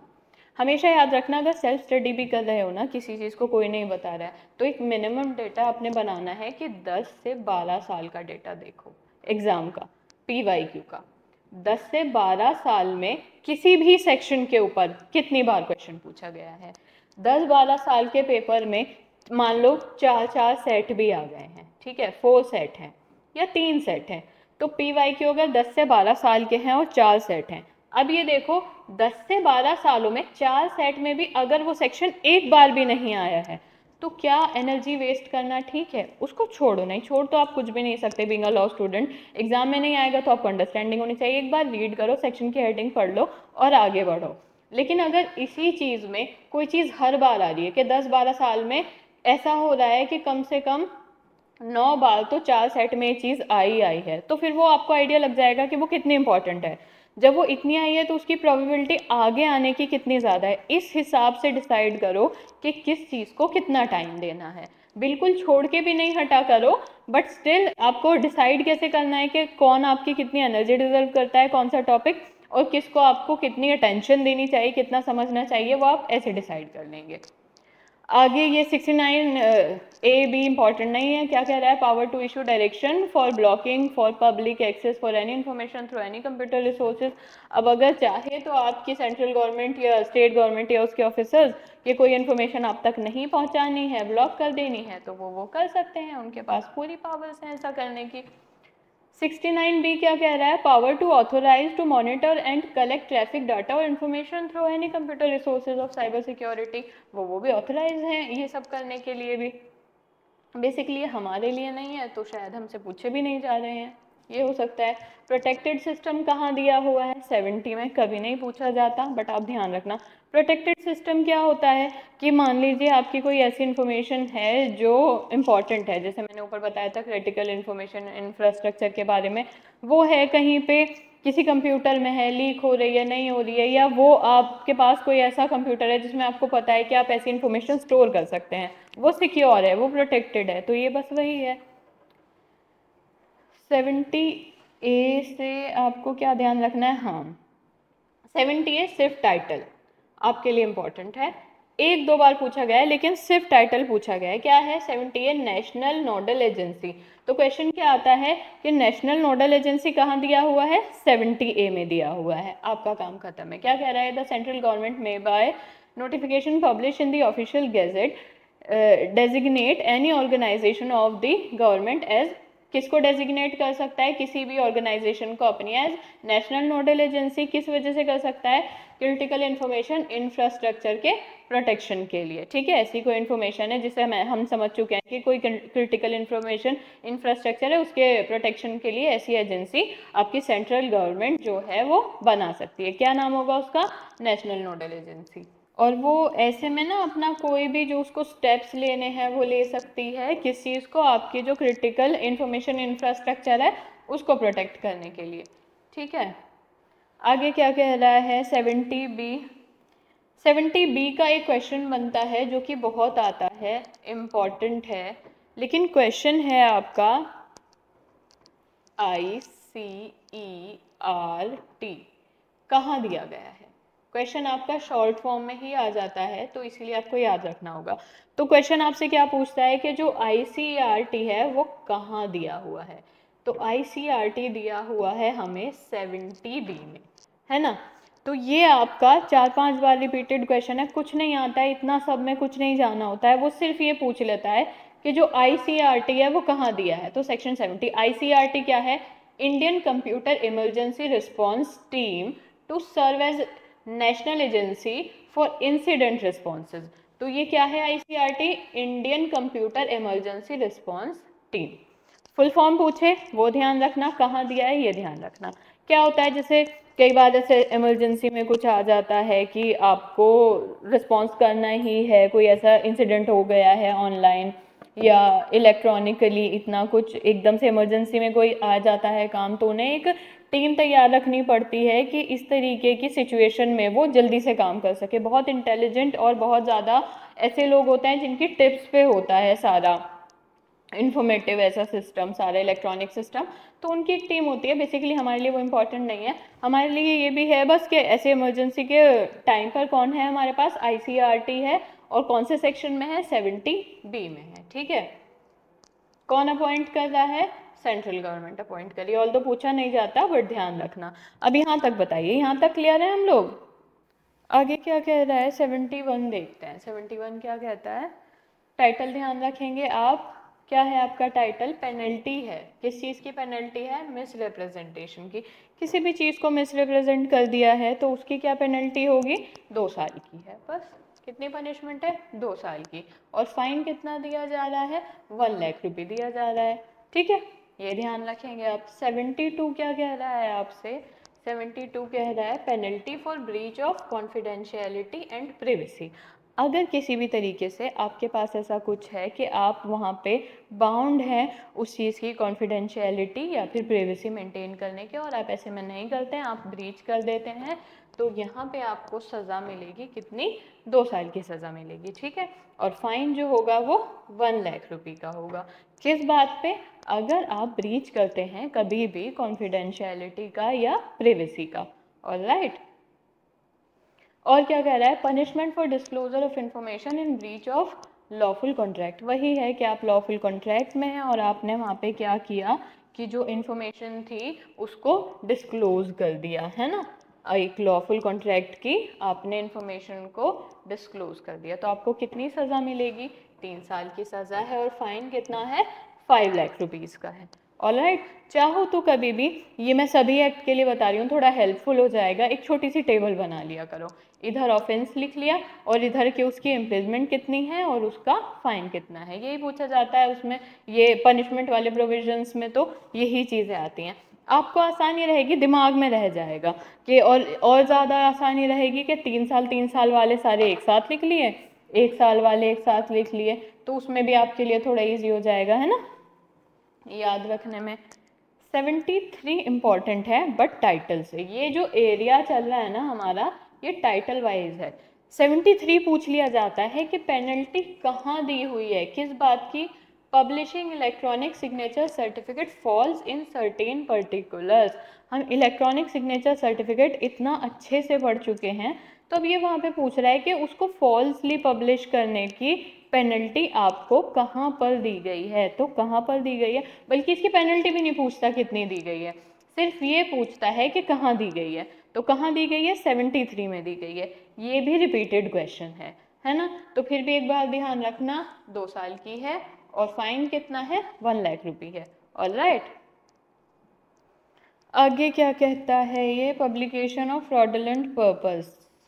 हमेशा याद रखना, अगर सेल्फ स्टडी भी कर रहे हो ना, किसी चीज़ को कोई नहीं बता रहा है, तो एक मिनिमम डेटा आपने बनाना है कि 10 से 12 साल का डेटा देखो एग्ज़ाम का, PYQ का। 10 से 12 साल में किसी भी सेक्शन के ऊपर कितनी बार क्वेश्चन पूछा गया है। 10-12 साल के पेपर में मान लो 4 सेट भी आ गए हैं, ठीक है, 4 सेट हैं या 3 सेट हैं, तो PYQ अगर 10 से 12 साल के हैं और 4 सेट हैं, अब ये देखो 10 से 12 सालों में 4 सेट में भी अगर वो सेक्शन एक बार भी नहीं आया है, तो क्या एनर्जी वेस्ट करना ठीक है? उसको छोड़ो, नहीं छोड़ तो आप कुछ भी नहीं सकते being a law student. Exam में नहीं आएगा तो आपको अंडरस्टैंडिंग होनी चाहिए, एक बार रीड करो, सेक्शन की हेडिंग पढ़ लो और आगे बढ़ो। लेकिन अगर इसी चीज़ में कोई चीज़ हर बार आ रही है कि 10-12 साल में ऐसा हो रहा है कि कम से कम 9 बार तो 4 सेट में ये चीज़ आई है, तो फिर वो आपको आइडिया लग जाएगा कि वो कितनी इंपॉर्टेंट है। जब वो इतनी आई है तो उसकी प्रोबेबिलिटी आगे आने की कितनी ज़्यादा है, इस हिसाब से डिसाइड करो कि किस चीज़ को कितना टाइम देना है। बिल्कुल छोड़ के भी नहीं हटा करो, बट स्टिल आपको डिसाइड कैसे करना है कि कौन आपकी कितनी एनर्जी डिजर्व करता है, कौन सा टॉपिक, और किसको आपको कितनी अटेंशन देनी चाहिए, कितना समझना चाहिए, वो आप ऐसे डिसाइड कर लेंगे। आगे ये 69 A भी इम्पॉर्टेंट नहीं है, क्या कह रहा है, power to issue direction for blocking for public access for any information through any computer resources. अब अगर चाहे तो आपकी सेंट्रल गवर्नमेंट या स्टेट गवर्नमेंट या उसके ऑफिसर्स ये कोई इन्फॉर्मेशन आप तक नहीं पहुंचानी है, ब्लॉक कर देनी है, तो वो कर सकते हैं, उनके पास पूरी पावर्स हैं ऐसा करने की। 69B क्या कह रहा है, power to authorize to monitor and collect traffic data or information through any computer resources of cyber security. वो भी ऑथोराइज हैं ये सब करने के लिए भी। बेसिकली हमारे लिए नहीं है तो शायद हमसे पूछे भी नहीं जा रहे हैं, ये हो सकता है। प्रोटेक्टेड सिस्टम कहाँ दिया हुआ है, 70 में कभी नहीं पूछा जाता, बट आप ध्यान रखना प्रोटेक्टेड सिस्टम क्या होता है कि मान लीजिए आपकी कोई ऐसी इन्फॉर्मेशन है जो इम्पॉर्टेंट है, जैसे मैंने ऊपर बताया था क्रिटिकल इन्फॉर्मेशन इंफ्रास्ट्रक्चर के बारे में, वो है कहीं पे किसी कंप्यूटर में है, लीक हो रही है, नहीं हो रही है, या वो आपके पास कोई ऐसा कंप्यूटर है जिसमें आपको पता है कि आप ऐसी इन्फॉर्मेशन स्टोर कर सकते हैं, वो सिक्योर है, वो प्रोटेक्टेड है, तो ये बस वही है। 70A से आपको क्या ध्यान रखना है, हाँ 70A सिर्फ टाइटल आपके लिए इम्पोर्टेंट है, 1-2 बार पूछा गया है लेकिन सिर्फ टाइटल पूछा गया है। क्या है 70A, नेशनल नोडल एजेंसी। तो क्वेश्चन क्या आता है कि नेशनल नोडल एजेंसी कहाँ दिया हुआ है, 70A में दिया हुआ है, आपका काम खत्म है। क्या कह रहा है, the central government may by notification publish in the official gazette designate any organisation of the government as, किसको डेजिग्नेट कर सकता है, किसी भी ऑर्गेनाइजेशन को अपनी एज नेशनल नोडल एजेंसी, किस वजह से कर सकता है, क्रिटिकल इन्फॉर्मेशन इंफ्रास्ट्रक्चर के प्रोटेक्शन के लिए, ठीक है। ऐसी कोई इन्फॉर्मेशन है जिसे हम समझ चुके हैं कि कोई क्रिटिकल इन्फॉर्मेशन इंफ्रास्ट्रक्चर है, उसके प्रोटेक्शन के लिए ऐसी एजेंसी आपकी सेंट्रल गवर्नमेंट जो है वो बना सकती है। क्या नाम होगा उसका, नेशनल नोडल एजेंसी। और वो ऐसे में ना अपना कोई भी जो उसको स्टेप्स लेने हैं वो ले सकती है, किस चीज़ को, आपकी जो क्रिटिकल इंफॉर्मेशन इंफ्रास्ट्रक्चर है उसको प्रोटेक्ट करने के लिए, ठीक है। आगे क्या कह रहा है 70B। 70B का एक क्वेश्चन बनता है जो कि बहुत आता है, इम्पॉर्टेंट है, लेकिन क्वेश्चन है आपका ICERT कहाँ दिया गया है। क्वेश्चन आपका शॉर्ट फॉर्म में ही आ जाता है तो इसलिए आपको याद रखना होगा। तो क्वेश्चन आपसे क्या पूछता है कि जो ICERT है वो कहाँ दिया हुआ है, तो ICERT दिया हुआ है हमें 70B में, है ना। तो ये आपका 4-5 बार रिपीटेड क्वेश्चन है, कुछ नहीं आता है इतना, सब में कुछ नहीं जाना होता है, वो सिर्फ ये पूछ लेता है कि जो ICERT है वो कहाँ दिया है। तो सेक्शन 70 ICERT क्या है, Indian computer emergency response team to serve as national agency for incident responses. तो ये क्या है ICERT, Indian computer emergency response team. Full form पूछे वो ध्यान रखना, कहाँ दिया है ये ध्यान रखना। क्या होता है, जैसे कई बार ऐसे इमरजेंसी में कुछ आ जाता है कि आपको रिस्पॉन्स करना ही है, कोई ऐसा इंसिडेंट हो गया है ऑनलाइन या इलेक्ट्रॉनिकली, इतना कुछ एकदम से इमरजेंसी में कोई आ जाता है काम, तो उन्हें एक टीम तैयार रखनी पड़ती है कि इस तरीके की सिचुएशन में वो जल्दी से काम कर सके। बहुत इंटेलिजेंट और बहुत ज़्यादा ऐसे लोग होते हैं जिनकी टिप्स पे होता है सारा इंफॉर्मेटिव ऐसा सिस्टम, सारे इलेक्ट्रॉनिक सिस्टम, तो उनकी एक टीम होती है। बेसिकली हमारे लिए वो इम्पोर्टेंट नहीं है, हमारे लिए ये भी है बस कि ऐसे इमरजेंसी के टाइम पर कौन है हमारे पास, ICRT है, और कौन से सेक्शन में है, 70B में है। ठीक है, कौन अपॉइंट कर रहा है, सेंट्रल गवर्नमेंट अपॉइंट करिए, ऑल तो पूछा नहीं जाता बट ध्यान रखना। अब यहाँ तक बताइए, यहाँ तक क्लियर है हम लोग? आगे क्या कह रहा है, 71 देखते हैं। 71 क्या कहता है, टाइटल ध्यान रखेंगे आप, क्या है आपका टाइटल, पेनल्टी है। किस चीज़ की पेनल्टी है, मिस रिप्रेजेंटेशन की। किसी भी चीज़ को मिस रिप्रेजेंट कर दिया है तो उसकी क्या पेनल्टी होगी, 2 साल की है। बस कितनी पनिशमेंट है, 2 साल की। और फाइन कितना दिया जा रहा है, 1 लाख रुपये दिया जा रहा है। ठीक है, ये ध्यान रखेंगे आप। 72 क्या कह रहा है आपसे, 72 कह रहा है penalty for breach of confidentiality and privacy. अगर किसी भी तरीके से आपके पास ऐसा कुछ है कि आप वहाँ पे बाउंड हैं उस चीज़ की कॉन्फिडेंशियलिटी या फिर प्रिवेसी मेंटेन करने के, और आप ऐसे में नहीं करते हैं, आप ब्रीच कर देते हैं, तो यहाँ पे आपको सज़ा मिलेगी कितनी, 2 साल की सज़ा मिलेगी। ठीक है, और फाइन जो होगा वो 1 लाख रुपये का होगा। किस बात पे, अगर आप ब्रीच करते हैं कभी भी कॉन्फिडेंशियलिटी का या प्रिवेसी का। ऑलराइट, और क्या कह रहा है, punishment for disclosure of information in breach of lawful contract. वही है कि आप लॉफुल कॉन्ट्रैक्ट में हैं और आपने वहाँ पे क्या किया कि जो इन्फॉर्मेशन थी उसको डिस्क्लोज कर दिया, है ना, एक लॉफुल कॉन्ट्रैक्ट की आपने इन्फॉर्मेशन को डिस्क्लोज कर दिया, तो आपको कितनी सज़ा मिलेगी, 3 साल की सज़ा है, और फाइन कितना है, 5 लाख रुपीज़ का है। ऑलराइट, चाहो तो कभी भी, ये मैं सभी एक्ट के लिए बता रही हूँ, थोड़ा हेल्पफुल हो जाएगा, एक छोटी सी टेबल बना लिया करो, इधर ऑफेंस लिख लिया और इधर के उसकी इम्प्रिजमेंट कितनी है और उसका फाइन कितना है, यही पूछा जाता है उसमें। ये पनिशमेंट वाले प्रोविजंस में तो यही चीज़ें आती हैं। आपको आसानी रहेगी, दिमाग में रह जाएगा कि, और ज़्यादा आसानी रहेगी कि 3 साल वाले सारे एक साथ लिख लिए, 1 साल वाले एक साथ लिख लिए, तो उसमें भी आपके लिए थोड़ा ईजी हो जाएगा, है ना, याद रखने में। 73 इम्पॉर्टेंट है बट टाइटल से, ये जो एरिया चल रहा है ना हमारा, ये टाइटल वाइज है। 73 पूछ लिया जाता है कि पेनल्टी कहाँ दी हुई है, किस बात की, publishing electronic signature certificate falls in certain particulars. हम इलेक्ट्रॉनिक सिग्नेचर सर्टिफिकेट इतना अच्छे से पढ़ चुके हैं, तो अब ये वहाँ पे पूछ रहा है कि उसको फॉल्सली पब्लिश करने की पेनल्टी आपको कहाँ पर दी गई है, तो कहाँ पर दी गई है, बल्कि इसकी पेनल्टी भी नहीं पूछता कितनी दी गई है, सिर्फ ये पूछता है कि कहाँ दी गई है, तो कहाँ दी गई है, 73 में दी गई है। ये भी रिपीटेड क्वेश्चन है ना, तो फिर भी एक बार ध्यान रखना, 2 साल की है और फाइन कितना है, 1 लाख रुपये है। ऑलराइट, आगे क्या कहता है ये, publication of fraudulent purpose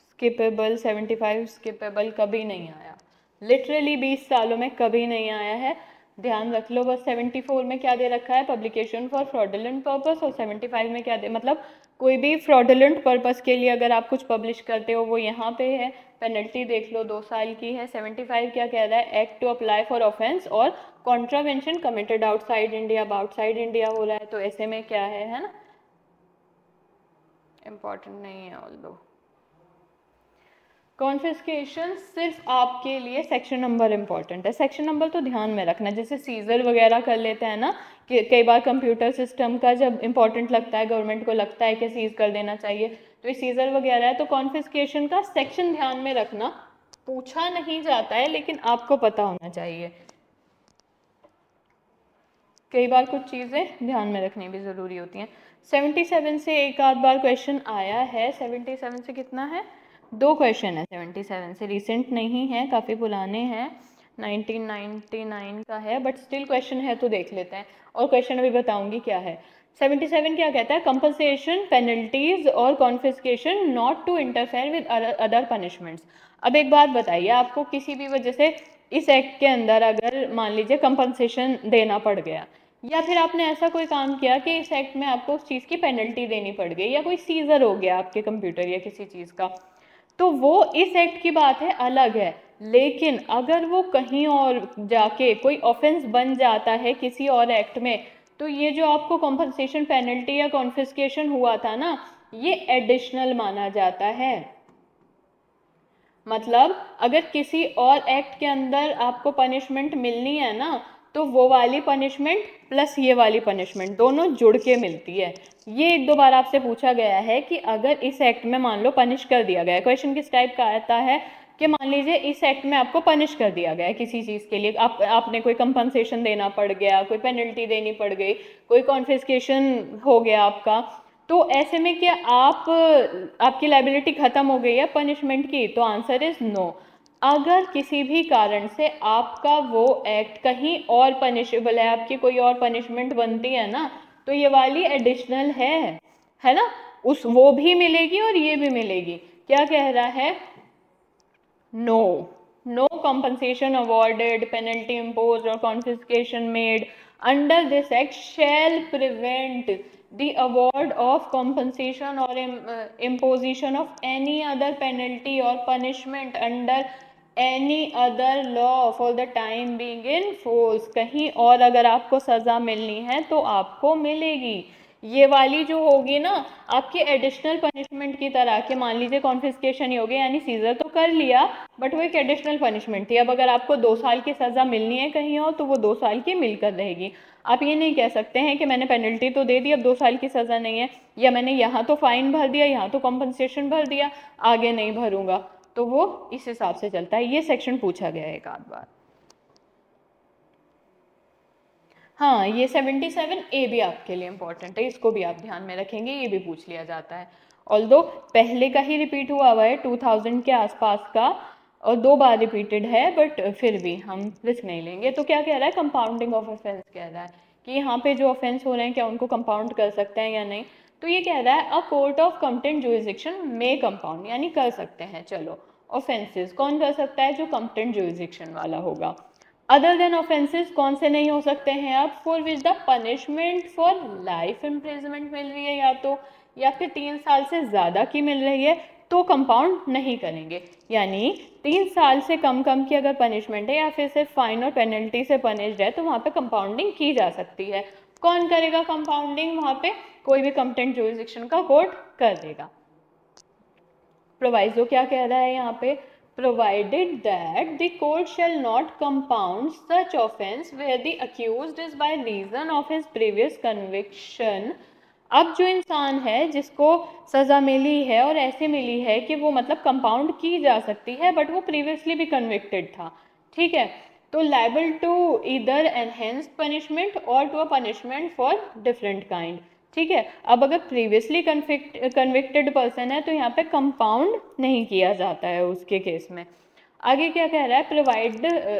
skippable, 75 skippable कभी नहीं आया, लिटरली 20 सालों में कभी नहीं आया है, ध्यान रख लो बस। 74 में क्या दे रखा है, पब्लिकेशन फॉर फ्रॉडुलेंट पर्पस, और 75 में क्या दे, मतलब कोई भी फ्रॉडुलेंट पर्पस के लिए अगर आप कुछ पब्लिश करते हो वो यहाँ पे है, पेनल्टी देख लो 2 साल की है। 75 क्या कह रहा है, act to apply for offence or contravention committed outside India, outside India हो रहा है, तो ऐसे में क्या है ना, इम्पॉर्टेंट नहीं है ऑल दो। कॉन्फिस्केशन सिर्फ आपके लिए सेक्शन नंबर इम्पॉर्टेंट है, सेक्शन नंबर तो ध्यान में रखना, जैसे सीजर वगैरह कर लेते हैं ना, कि कई बार कंप्यूटर सिस्टम का जब इम्पोर्टेंट लगता है, गवर्नमेंट को लगता है कि सीज कर देना चाहिए, तो ये सीजर वगैरह है, तो कॉन्फिस्केशन का सेक्शन ध्यान में रखना, पूछा नहीं जाता है लेकिन आपको पता होना चाहिए, कई बार कुछ चीज़ें ध्यान में रखनी भी ज़रूरी होती हैं। 77 से एक आध बार क्वेश्चन आया है, 77 से कितना है, 2 क्वेश्चन है 77 से, रिसेंट नहीं है, काफ़ी पुराने हैं, 1999 का है, बट स्टिल क्वेश्चन है तो देख लेते हैं, और क्वेश्चन अभी बताऊंगी क्या है। 77 क्या कहता है, कंपनसेशन, पेनल्टीज और confiscation not to interfere with other punishments. अब एक बात बताइए, आपको किसी भी वजह से इस एक्ट के अंदर अगर मान लीजिए कंपनसेशन देना पड़ गया, या फिर आपने ऐसा कोई काम किया कि इस एक्ट में आपको उस चीज़ की पेनल्टी देनी पड़ गई, या कोई सीजर हो गया आपके कंप्यूटर या किसी चीज़ का, तो वो इस एक्ट की बात है, अलग है। लेकिन अगर वो कहीं और जाके कोई ऑफेंस बन जाता है किसी और एक्ट में, तो ये जो आपको कॉम्पनसेशन, पेनल्टी या कॉन्फिस्केशन हुआ था ना, ये एडिशनल माना जाता है। मतलब अगर किसी और एक्ट के अंदर आपको पनिशमेंट मिलनी है ना, तो वो वाली पनिशमेंट प्लस ये वाली पनिशमेंट दोनों जुड़ के मिलती है। ये एक दो बार आपसे पूछा गया है कि अगर इस एक्ट में मान लो पनिश कर दिया गया है, क्वेश्चन किस टाइप का आता है कि मान लीजिए इस एक्ट में आपको पनिश कर दिया गया है किसी चीज़ के लिए, आपने कोई कंपनसेशन देना पड़ गया, कोई पेनल्टी देनी पड़ गई, कोई कॉन्फिस्केशन हो गया आपका, तो ऐसे में क्या आपकी लाइबिलिटी खत्म हो गई है पनिशमेंट की? तो आंसर इज नो। अगर किसी भी कारण से आपका वो एक्ट कहीं और पनिशेबल है, आपकी कोई और पनिशमेंट बनती है ना, तो ये वाली एडिशनल है ना, उस वो भी मिलेगी और ये भी मिलेगी। क्या कह रहा है? no compensation awarded, penalty imposed or confiscation made under this act shall prevent the award of compensation or imposition of any other penalty or punishment under any other law for the time being in force। कहीं और अगर आपको सज़ा मिलनी है तो आपको मिलेगी। ये वाली जो होगी ना आपकी एडिशनल पनिशमेंट की तरह, कि मान लीजिए कॉन्फिस्केशन ही हो गया, यानी सीजर तो कर लिया बट वो एक एडिशनल पनिशमेंट थी। अब अगर आपको 2 साल की सज़ा मिलनी है कहीं और तो वो 2 साल की मिलकर रहेगी। आप ये नहीं कह सकते हैं कि मैंने पेनल्टी तो दे दी, अब 2 साल की सज़ा नहीं है, या मैंने यहाँ तो फाइन भर दिया, यहाँ तो कॉम्पनसेशन भर दिया, आगे नहीं भरूंगा। तो वो इस हिसाब से चलता है। ये सेक्शन पूछा गया है एक आध बार। हाँ, ये 77A भी आपके लिए इम्पोर्टेंट है, इसको भी आप ध्यान में रखेंगे, ये भी पूछ लिया जाता है। ऑल्दो पहले का ही रिपीट हुआ है 2000 के आसपास का, और 2 बार रिपीटेड है, बट फिर भी हम रिस्क नहीं लेंगे। तो क्या कह रहा है? कंपाउंडिंग ऑफ ऑफेंस कह रहा है कि यहाँ पे जो ऑफेंस हो रहे हैं क्या उनको कंपाउंड कर सकते हैं या नहीं। तो ये कह रहा है a court of competent jurisdiction में कंपाउंड, यानी कर सकते हैं। चलो, ऑफेंसेस कौन कर सकता है? जो कॉम्पिटेंट जुरिसडिक्शन वाला होगा। अदर देन ऑफेंसेस कौन से नहीं हो सकते हैं? अब for which the punishment for life imprisonment मिल रही है या फिर 3 साल से ज़्यादा की मिल रही है तो कंपाउंड नहीं करेंगे। यानी 3 साल से कम की अगर पनिशमेंट है या फिर सिर्फ फाइन और पेनल्टी से पनिश्ड है तो वहाँ पे कंपाउंडिंग की जा सकती है। कौन करेगा कंपाउंडिंग? वहाँ पे कोई भी कॉम्पिटेंट जुरिसडिक्शन का कोर्ट कर देगा। प्रोवाइजो क्या कह रहा है यहाँ पे? Provided that the court shall not compound such offence where the accused is by reason of his previous conviction। अब जो इंसान है जिसको सज़ा मिली है और ऐसे मिली है कि वो मतलब कंपाउंड की जा सकती है बट वो प्रीवियसली भी कन्विक्टेड था, ठीक है, तो liable to either enhanced punishment or to a punishment for different kind, ठीक है। अब अगर प्रीवियसली कन्विक्टेड पर्सन है तो यहाँ पे कंपाउंड नहीं किया जाता है उसके केस में। आगे क्या कह रहा है?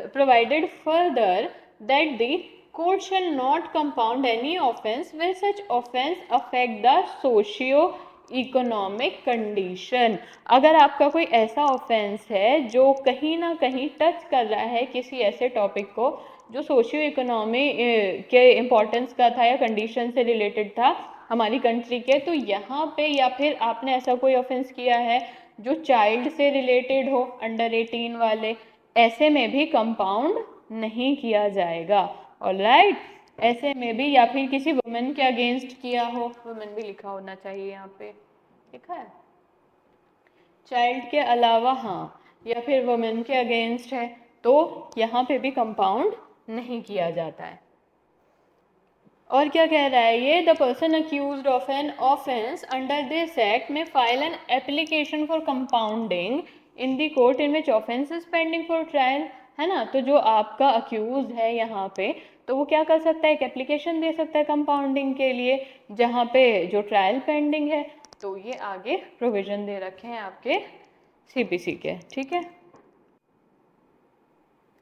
Provided further that the court shall not compound any offence where such offence affect the socio economic condition. अगर आपका कोई ऐसा ऑफेंस है जो कहीं ना कहीं टच कर रहा है किसी ऐसे टॉपिक को जो सोशियो इकोनॉमी के इम्पोर्टेंस का था या कंडीशन से रिलेटेड था हमारी कंट्री के, तो यहाँ पे या फिर आपने ऐसा कोई ऑफेंस किया है जो चाइल्ड से रिलेटेड हो, अंडर 18 वाले, ऐसे में भी कंपाउंड नहीं किया जाएगा। ऑलराइट, ऐसे में भी, या फिर किसी वुमेन के अगेंस्ट किया हो, वुमेन भी लिखा होना चाहिए यहाँ पे, लिखा है, चाइल्ड के अलावा, हाँ, या फिर वुमेन के अगेंस्ट है तो यहाँ पे भी कंपाउंड नहीं किया जाता है। और क्या कह रहा है ये? The person accused of an offence under this act may file an application for compounding in the court in which offence is pending for trial, है ना। तो जो आपका अक्यूज है यहाँ पे तो वो क्या कर सकता है? एक एप्लीकेशन दे सकता है कंपाउंडिंग के लिए जहाँ पे जो ट्रायल पेंडिंग है। तो ये आगे प्रोविजन दे रखे हैं आपके सीपीसी के, ठीक है,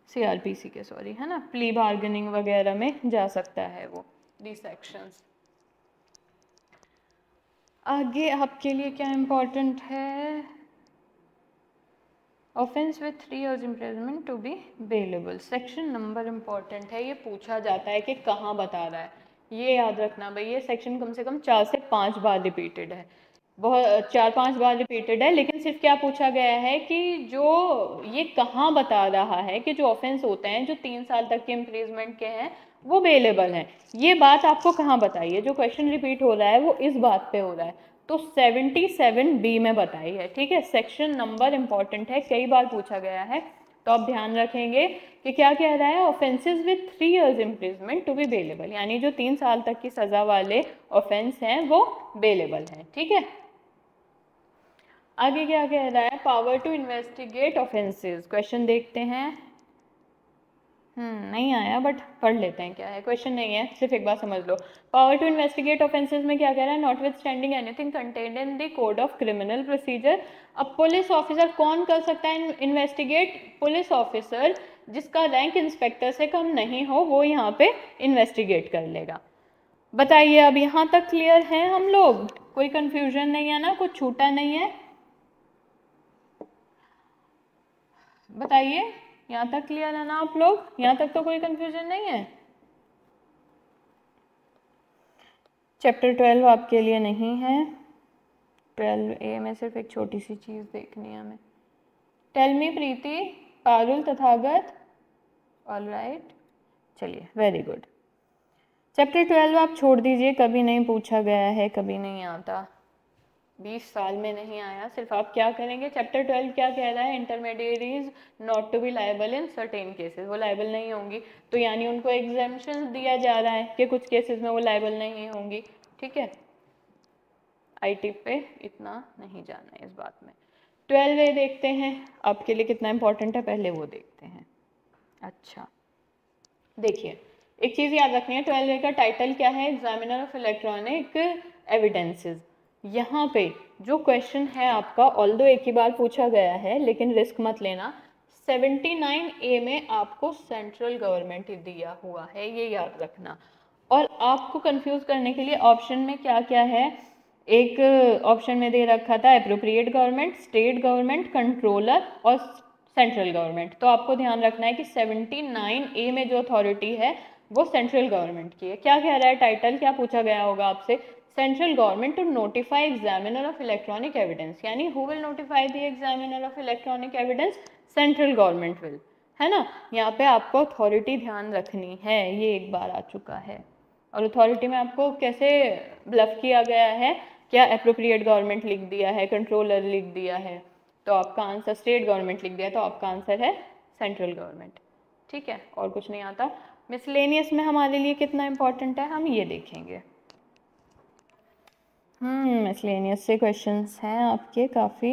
सीआरपीसी के, सॉरी, है ना, प्ली बार्गेनिंग वगैरह में जा सकता है वो दी सेक्शंस। आगे आपके लिए क्या इम्पोर्टेंट है? Offence with 3 years imprisonment to be bailable. Section number important है, ये पूछा जाता है कि कहाँ बता रहा है, ये याद रखना भाई। ये सेक्शन कम से कम 4 से 5 बार रिपीटेड है, बहुत 4-5 बार रिपीटेड है, लेकिन सिर्फ क्या पूछा गया है कि जो ये कहाँ बता रहा है कि जो ऑफेंस होते हैं जो 3 साल तक के इम्प्रिजमेंट के हैं वो बेलेबल हैं। ये बात आपको कहाँ बताई है? जो क्वेश्चन रिपीट हो रहा है वो इस बात पे हो रहा है, तो 77B में बताई है, ठीक है। सेक्शन नंबर इम्पॉर्टेंट है, कई बार पूछा गया है, तो आप ध्यान रखेंगे कि क्या कह रहा है, offences with 3 years imprisonment to be bailable, यानी जो 3 साल तक की सजा वाले ऑफेंस हैं वो बेलेबल हैं। ठीक है, आगे क्या कह रहा है, power to investigate offences. Question देखते हैं। नहीं आया बट पढ़ लेते हैं, क्या है क्वेश्चन, नहीं है सिर्फ एक बार समझ लो। पावर टू इन्वेस्टिगेट ऑफेंसेस में क्या कह रहा है, not with standing anything contained in the code of criminal procedure. अब पुलिस ऑफिसर कौन कर सकता है इन्वेस्टिगेट, पुलिस ऑफिसर जिसका रैंक इंस्पेक्टर से कम नहीं हो वो यहाँ पे इन्वेस्टिगेट कर लेगा। बताइए अब यहाँ तक क्लियर है हम लोग, कोई कंफ्यूजन नहीं है ना, कुछ छूटा नहीं है, बताइए यहाँ तक क्लियर है ना आप लोग, यहाँ तक तो कोई कंफ्यूजन नहीं है। चैप्टर 12 आपके लिए नहीं है, 12A में सिर्फ एक छोटी सी चीज़ देखनी है हमें। टेल मी प्रीति, पारुल, तथागत, ऑल राइट, चलिए वेरी गुड। चैप्टर 12 आप छोड़ दीजिए, कभी नहीं पूछा गया है, कभी नहीं आता, 20 साल में नहीं आया। सिर्फ आप क्या करेंगे, चैप्टर 12 क्या कह रहा है, intermediaries not to be liable in certain cases, वो लायबल नहीं होंगी, तो यानी उनको एग्जेम्पशन दिया जा रहा है कि कुछ केसेस में वो लायबल नहीं होंगी। ठीक है, आईटी पे इतना नहीं जाना है इस बात में। 12A देखते हैं आपके लिए कितना इंपॉर्टेंट है, पहले वो देखते हैं। अच्छा देखिए, एक चीज़ याद रखनी है, 12A का टाइटल क्या है, एग्जामिनर ऑफ इलेक्ट्रॉनिक एविडेंसेस। यहाँ पे जो क्वेश्चन है आपका, ऑल्दो एक ही बार पूछा गया है लेकिन रिस्क मत लेना, 79A में आपको सेंट्रल गवर्नमेंट दिया हुआ है, ये याद रखना। और आपको कंफ्यूज करने के लिए ऑप्शन में क्या क्या है, एक ऑप्शन में दे रखा था appropriate government, state government, controller और सेंट्रल गवर्नमेंट। तो आपको ध्यान रखना है कि 79A में जो अथॉरिटी है वो सेंट्रल गवर्नमेंट की है। क्या कह रहा है टाइटल, क्या पूछा गया होगा आपसे, central government to notify examiner of electronic evidence, यानी who will notify the examiner of electronic evidence, central government will, है ना। यहाँ पे आपको अथॉरिटी ध्यान रखनी है, ये एक बार आ चुका है। और अथॉरिटी में आपको कैसे ब्लफ किया गया है, क्या एप्रोप्रिएट गवर्नमेंट लिख दिया है, कंट्रोलर लिख दिया है, तो आपका आंसर स्टेट गवर्नमेंट लिख दिया, तो आपका आंसर है सेंट्रल गवर्नमेंट। ठीक है, और कुछ नहीं आता। मिसलेनियस में हमारे लिए कितना इंपॉर्टेंट है हम ये देखेंगे। मिसलेनियस से क्वेश्चंस हैं आपके काफ़ी।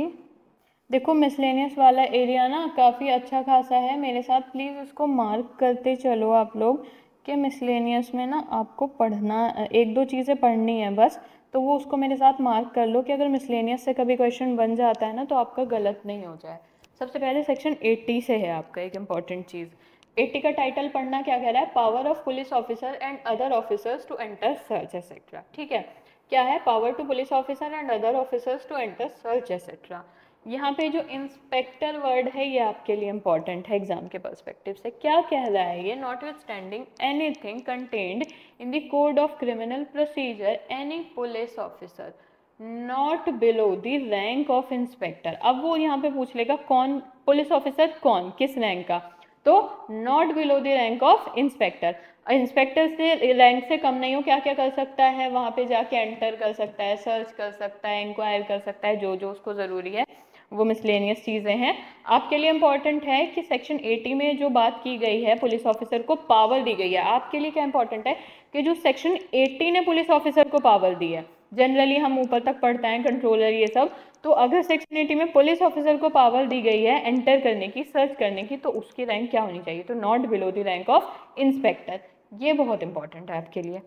देखो मिसलेनियस वाला एरिया ना काफ़ी अच्छा खासा है, मेरे साथ प्लीज़ उसको मार्क करते चलो आप लोग कि मिसलेनियस में ना आपको पढ़ना, एक दो चीज़ें पढ़नी है बस, तो वो उसको मेरे साथ मार्क कर लो कि अगर मिसलेनियस से कभी क्वेश्चन बन जाता है ना तो आपका गलत नहीं हो जाए। सबसे पहले सेक्शन 80 से है आपका एक इम्पॉर्टेंट चीज़। 80 का टाइटल पढ़ना क्या कह रहा है, power of police officer and other officers to enter search etcetera. ठीक है, क्या है, power to police officer and other officers to enter search etcetera. यहाँ पे जो इंस्पेक्टर वर्ड है ये आपके लिए इंपॉर्टेंट है एग्जाम के पर्सपेक्टिव से। क्या कह रहा है ये, not with standing anything contained in the code of criminal procedure any police officer not below the rank of inspector. अब वो यहाँ पे पूछ लेगा कौन पुलिस ऑफिसर, कौन किस रैंक का, तो not below the rank of inspector. Inspector से रैंक से कम नहीं हो, क्या क्या कर सकता है, वहाँ पे जाके एंटर कर सकता है, सर्च कर सकता है, इंक्वायर कर सकता है, जो जो उसको ज़रूरी है वो मिसलेनियस चीज़ें हैं। आपके लिए इंपॉर्टेंट है कि सेक्शन 80 में जो बात की गई है, पुलिस ऑफिसर को पावर दी गई है। आपके लिए क्या इंपॉर्टेंट है कि जो सेक्शन 80 ने पुलिस ऑफिसर को पावर दी है, जनरली हम ऊपर तक पढ़ते हैं कंट्रोलर ये सब, तो अगर सेक्शन 80 में पुलिस ऑफिसर को पावर दी गई है एंटर करने की, सर्च करने की, तो उसकी रैंक क्या होनी चाहिए, तो not below the rank of inspector. ये बहुत इंपॉर्टेंट है आपके लिए।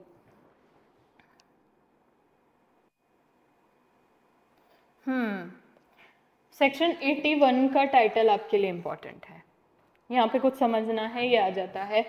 सेक्शन 81 का टाइटल आपके लिए इंपॉर्टेंट है, यहाँ पे कुछ समझना है, ये आ जाता है।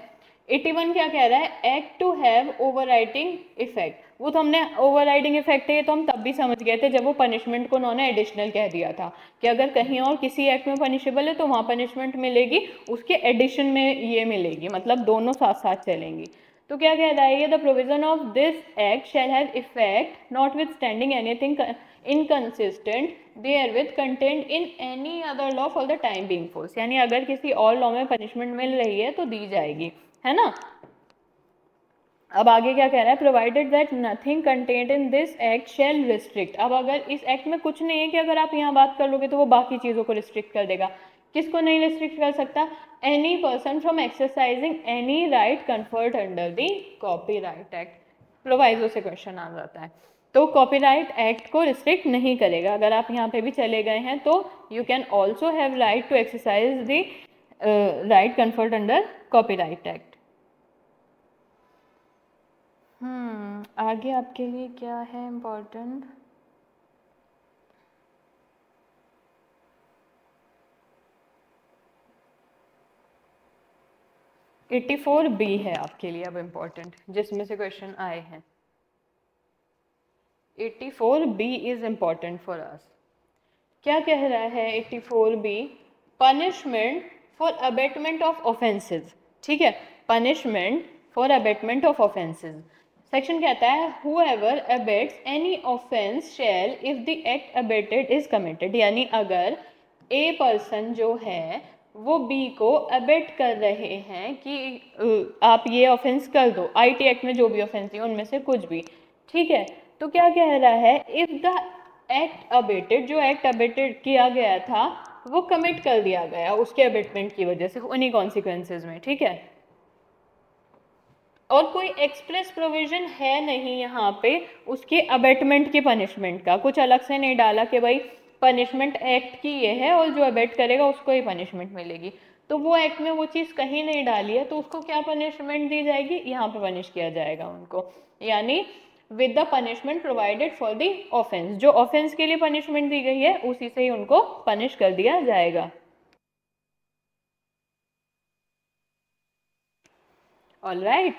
81 क्या कह रहा है, act to have overriding effect. वो तो हमने ओवरराइडिंग इफेक्ट है ये तो हम तब भी समझ गए थे जब वो पनिशमेंट को उन्होंने एडिशनल कह दिया था कि अगर कहीं और किसी एक्ट में पनिशेबल है तो वहाँ पनिशमेंट मिलेगी, उसके एडिशन में ये मिलेगी, मतलब दोनों साथ साथ चलेंगी। तो क्या कह रहा है ये, the provision of this act shall have effect not with standing anything inconsistent therewith contained in any other law for the time being force, यानी अगर किसी और लॉ में पनिशमेंट मिल रही है तो दी जाएगी, है ना। अब आगे क्या कह रहा है, provided that nothing contained in this act shall restrict. अब अगर इस एक्ट में कुछ नहीं है कि अगर आप यहाँ बात कर लोगे तो वो बाकी चीज़ों को रिस्ट्रिक्ट कर देगा, किसको नहीं रिस्ट्रिक्ट कर सकता? Any person from exercising any right conferred under the copyright act. Proviso से क्वेश्चन आ जाता है, तो कॉपीराइट एक्ट को रिस्ट्रिक्ट नहीं करेगा। अगर आप यहाँ पे भी चले गए हैं तो you can also have right to exercise the right conferred under copyright act. आगे आपके लिए क्या है इम्पोर्टेंट? (84B) है आपके लिए अब इम्पोर्टेंट, जिसमें से क्वेश्चन आए हैं। 84B is important for us. क्या कह रहा है 84B? Punishment for abetment of offences. ठीक है, punishment for abetment of offences. Section कहता है whoever abets any offense shall if the act abated is committed, यानी अगर A पर्सन जो है वो B को अबेट कर रहे हैं कि आप ये ऑफेंस कर दो, IT एक्ट में जो भी ऑफेंस है उनमें से कुछ भी, ठीक है। तो क्या कह रहा है? इफ द एक्ट अबेटेड, जो एक्ट अबेटेड किया गया था वो कमिट कर दिया गया उसके अबेटमेंट की वजह से, उन्हीं कॉन्सिक्वेंसेज में, ठीक है। और कोई एक्सप्रेस प्रोविजन है नहीं यहाँ पे उसके अबेटमेंट की पनिशमेंट का, कुछ अलग से नहीं डाला कि भाई पनिशमेंट एक्ट की ये है और जो अबेट करेगा उसको ही पनिशमेंट मिलेगी, तो वो एक्ट में वो चीज़ कहीं नहीं डाली है, तो उसको क्या पनिशमेंट दी जाएगी? यहाँ पे पनिश किया जाएगा उनको, यानी with the punishment provided for the offence, जो ऑफेंस के लिए पनिशमेंट दी गई है उसी से ही उनको पनिश कर दिया जाएगा। ऑल राइट,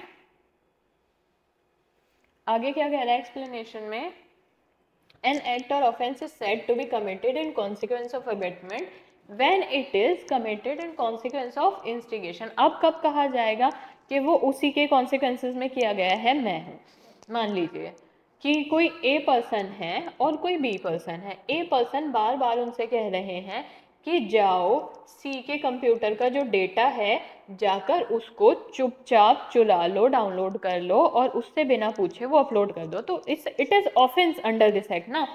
आगे क्या कह रहा है एक्सप्लेनेशन में? An act or offense is said to be committed in consequence of abatement when it is committed in consequence of instigation। अब कब कहा जाएगा कि वो उसी के consequences में किया गया है? मैं हूँ, मान लीजिए कि कोई A पर्सन है और कोई B पर्सन है। A पर्सन बार बार उनसे कह रहे हैं कि जाओ C के कंप्यूटर का जो डेटा है जाकर उसको चुपचाप चुरा लो, डाउनलोड कर लो और उससे बिना पूछे वो अपलोड कर दो, तो it is offence under this act ना।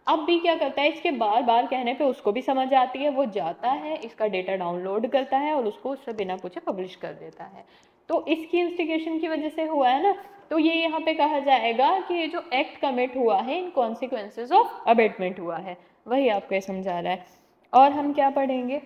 अब भी क्या करता है? इसके बार बार कहने पे उसको भी समझ आती है, वो जाता है इसका डेटा डाउनलोड करता है और उसको उससे बिना पूछे पब्लिश कर देता है, तो इसकी इंस्टिगेशन की वजह से हुआ है ना। तो ये यहाँ पे कहा जाएगा कि ये जो एक्ट कमिट हुआ है इन कॉन्सिक्वेंसेज ऑफ अबेटमेंट हुआ है, वही आपको समझा रहा है। और हम क्या पढ़ेंगे?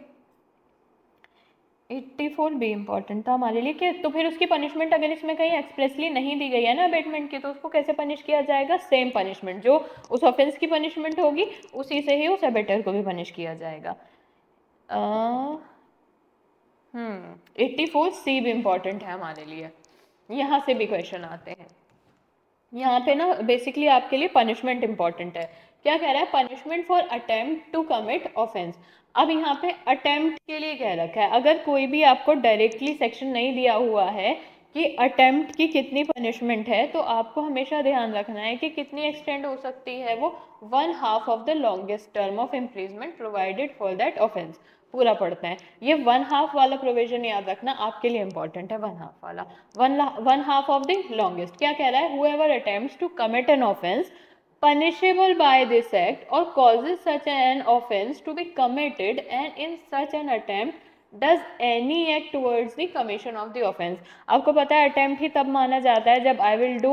84B इंपॉर्टेंट था हमारे लिए कि तो फिर उसकी पनिशमेंट अगर इसमें कहीं एक्सप्रेसली नहीं दी गई है ना अबेटमेंट की, तो उसको कैसे पनिश किया जाएगा? सेम पनिशमेंट जो उस ऑफेंस की पनिशमेंट होगी उसी से ही उस अबेटर को भी पनिश किया जाएगा। 84C भी इम्पॉर्टेंट है हमारे लिए, यहाँ से भी क्वेश्चन आते हैं। यहाँ पे ना बेसिकली आपके लिए पनिशमेंट इंपॉर्टेंट है। क्या कह रहा है? Punishment for attempt to commit offence. अब यहाँ पे अटेम्प्ट के लिए कह रखा है, अगर कोई भी आपको डायरेक्टली सेक्शन नहीं दिया हुआ है कि अटेम्प्ट की कितनी पनिशमेंट है, तो आपको हमेशा ध्यान रखना है कि कितनी एक्सटेंड हो सकती है वो 1/2 of the longest term of imprisonment provided for that offence. पूरा पढ़ते हैं, ये 1/2 वाला प्रोविजन याद रखना आपके लिए इंपॉर्टेंट है। 1/2 वाला 1/2 ऑफ द लॉन्गेस्ट। क्या कह रहा है? whoever attempts to commit an offense punishable by this act or causes such an offense to be committed and in such an attempt does any act towards the commission of the offense। आपको पता है attempt ही तब माना जाता है जब I will do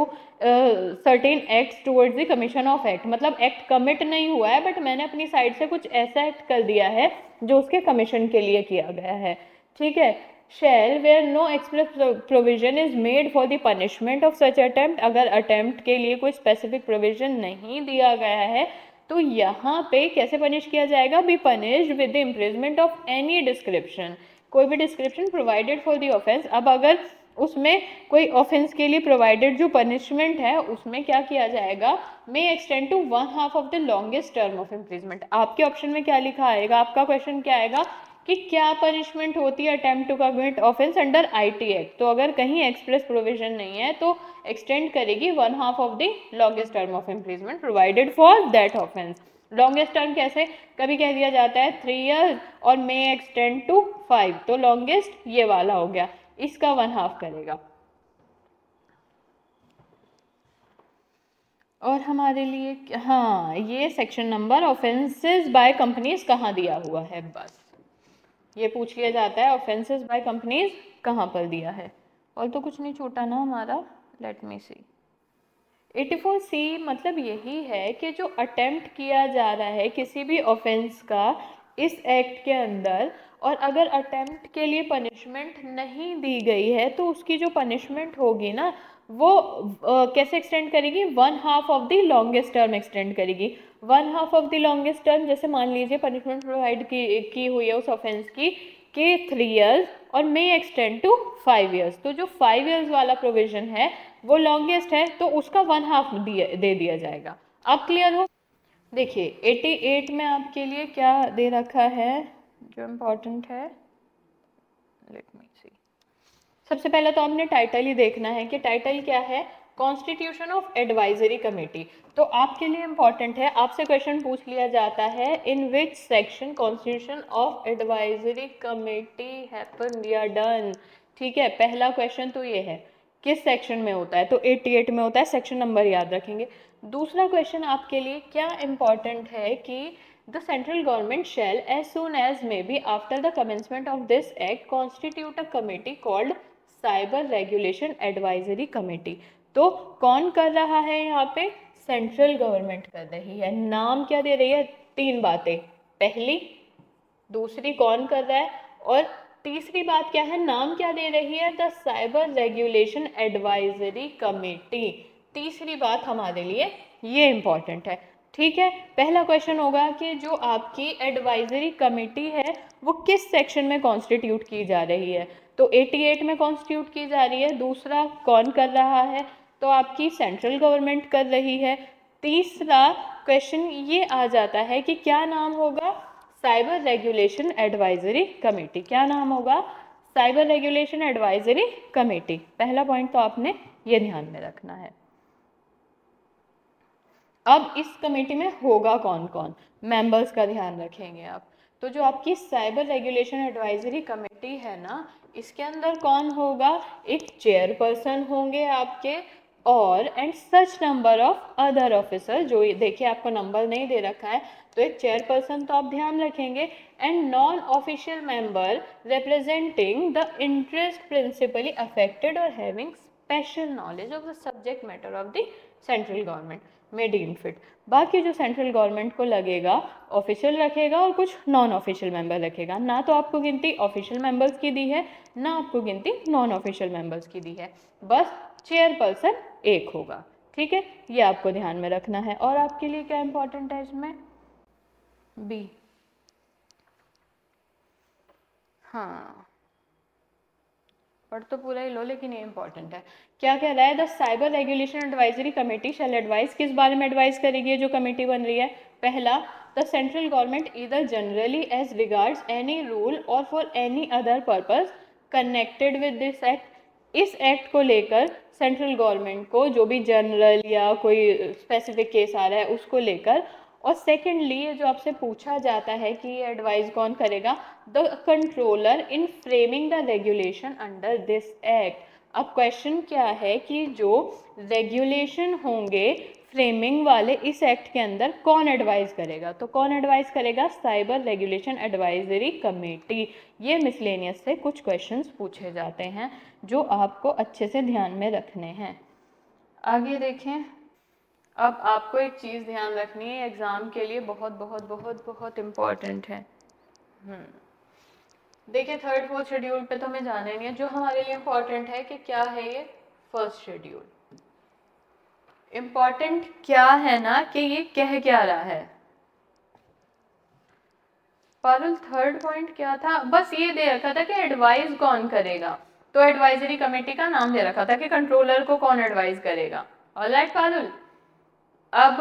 certain acts towards the commission of act, मतलब act commit नहीं हुआ है बट मैंने अपनी साइड से कुछ ऐसा act कर दिया है जो उसके कमीशन के लिए किया गया है, ठीक है। shall where no express provision is made for the punishment of such attempt, अगर attempt के लिए कोई specific provision नहीं दिया गया है तो यहाँ पे कैसे पनिश किया जाएगा? be punished with the imprisonment of any description, कोई भी description provided for the offense। अब अगर उसमें कोई ऑफेंस के लिए प्रोवाइडेड जो पनिशमेंट है उसमें क्या किया जाएगा? May extend to 1/2 of the longest term of imprisonment. आपके ऑप्शन में क्या लिखा आएगा? आपका क्वेश्चन क्या आएगा कि क्या पनिशमेंट होती है attempt to commit offence under IT act, तो अगर कहीं एक्सप्रेस प्रोविजन नहीं है तो एक्सटेंड करेगी 1/2 of the longest term of imprisonment provided for that offence. Longest term कैसे? कभी कह दिया जाता है 3 years और मे एक्सटेंड टू 5, तो लॉन्गेस्ट ये वाला हो गया, इसका 1/2 करेगा। और हमारे लिए हाँ, ये section number offences by companies कहाँ दिया हुआ है, बस ये पूछ लिया जाता है ऑफेंसेस बाय कंपनीज कहाँ पर दिया है। और तो कुछ नहीं छूटा ना हमारा, लेट मी सी। 84C मतलब यही है कि जो अटेम्प्ट किया जा रहा है किसी भी ऑफेंस का इस एक्ट के अंदर, और अगर अटेम्प्ट के लिए पनिशमेंट नहीं दी गई है तो उसकी जो पनिशमेंट होगी ना वो कैसे एक्सटेंड करेगी, 1/2 of the longest term extend करेगी। 1/2 ऑफ द लॉन्गेस्ट टर्म, जैसे मान लीजिए पनिशमेंट प्रोवाइड की हुई है उस ऑफेंस की कि 3 years और मे एक्सटेंड टू 5 years, तो जो 5 years वाला प्रोविजन है वो लॉन्गेस्ट है तो उसका 1/2 दे दिया जाएगा। अब क्लियर हो? देखिए 88 में आपके लिए क्या दे रखा है जो इम्पोर्टेंट है, लेट मी सी। सबसे पहले तो आपने टाइटल ही देखना है कि टाइटल क्या है, कॉन्स्टिट्यूशन ऑफ एडवाइजरी कमेटी। तो आपके लिए इम्पॉर्टेंट है, आपसे क्वेश्चन पूछ लिया जाता है in which section constitution of advisory committee happen or done. ठीक है, पहला क्वेश्चन तो ये है किस सेक्शन में होता है, तो 88 में होता है, सेक्शन नंबर याद रखेंगे। दूसरा क्वेश्चन आपके लिए क्या इम्पॉर्टेंट है कि the central government shall as soon as may be after the commencement of this act constitute a committee called cyber regulation advisory committee. तो कौन कर रहा है यहाँ पे, सेंट्रल गवर्नमेंट कर रही है। नाम क्या दे रही है, 3 बातें, पहली, दूसरी कौन कर रहा है, और तीसरी बात क्या है, नाम क्या दे रही है, the cyber regulation advisory committee. तीसरी बात हमारे लिए ये इंपॉर्टेंट है। ठीक है, पहला क्वेश्चन होगा कि जो आपकी एडवाइजरी कमेटी है वो किस सेक्शन में कॉन्स्टिट्यूट की जा रही है, तो 88 में कॉन्स्टिट्यूट की जा रही है। दूसरा कौन कर रहा है, तो आपकी सेंट्रल गवर्नमेंट कर रही है। तीसरा क्वेश्चन ये आ जाता है कि क्या नाम होगा, साइबर रेगुलेशन एडवाइजरी कमेटी। क्या नाम होगा, साइबर रेगुलेशन एडवाइजरी कमेटी। पहला पॉइंट तो आपने ये ध्यान में रखना है। अब इस कमेटी में होगा कौन कौन, मेंबर्स का ध्यान रखेंगे आप। तो जो आपकी साइबर रेगुलेशन एडवाइजरी कमेटी है ना, इसके अंदर कौन होगा, एक चेयरपर्सन होंगे आपके, और and such number of other officer, जो देखिए आपको नंबर नहीं दे रखा है तो एक चेयरपर्सन तो आप ध्यान रखेंगे, and non official member representing the interest principally affected or having special knowledge of the subject matter of the central government may deem fit. बाकी जो सेंट्रल गवर्नमेंट को लगेगा ऑफिशियल रखेगा और कुछ नॉन ऑफिशियल मेंबर रखेगा। ना तो आपको गिनती ऑफिशियल मेंबर्स की दी है, ना आपको गिनती नॉन ऑफिशियल मेंबर्स की दी है, बस चेयरपर्सन एक होगा। ठीक है, ये आपको ध्यान में रखना है। और आपके लिए क्या इंपॉर्टेंट है इसमें, बी, हाँ पढ़ तो पूरा ही लो लेकिन ये इंपॉर्टेंट है। क्या कह रहा है, the cyber regulation advisory committee shell advise, किस बारे में एडवाइस करेगी जो कमेटी बन रही है, पहला the central government either generally as regards any rule or for any other purpose connected with this act. इस एक्ट को लेकर सेंट्रल गवर्नमेंट को जो भी जनरल या कोई स्पेसिफिक केस आ रहा है उसको लेकर, और सेकेंडली ये जो आपसे पूछा जाता है कि ये एडवाइस कौन करेगा, the controller in framing the regulation under this act. अब क्वेश्चन क्या है कि जो रेगुलेशन होंगे फ्रेमिंग वाले इस एक्ट के अंदर कौन एडवाइस करेगा, तो कौन एडवाइस करेगा, साइबर रेगुलेशन एडवाइजरी कमेटी। ये मिसलेनियस से कुछ क्वेश्चंस पूछे जाते हैं जो आपको अच्छे से ध्यान में रखने हैं। आगे देखें, अब आपको एक चीज़ ध्यान रखनी है, एग्ज़ाम के लिए बहुत बहुत बहुत बहुत इम्पॉर्टेंट है। देखिए 3rd 4th शेड्यूल पे तो हमें जाना नहीं है, जो हमारे लिए इम्पॉर्टेंट है कि क्या है ये 1st शेड्यूल। इम्पॉर्टेंट क्या है ना कि ये कह क्या रहा है, पारुल 3rd पॉइंट क्या था, बस ये दे रखा था कि एडवाइस कौन करेगा, तो एडवाइजरी कमेटी का नाम दे रखा था कि कंट्रोलर को कौन एडवाइस करेगा। ऑलराइट पारुल, अब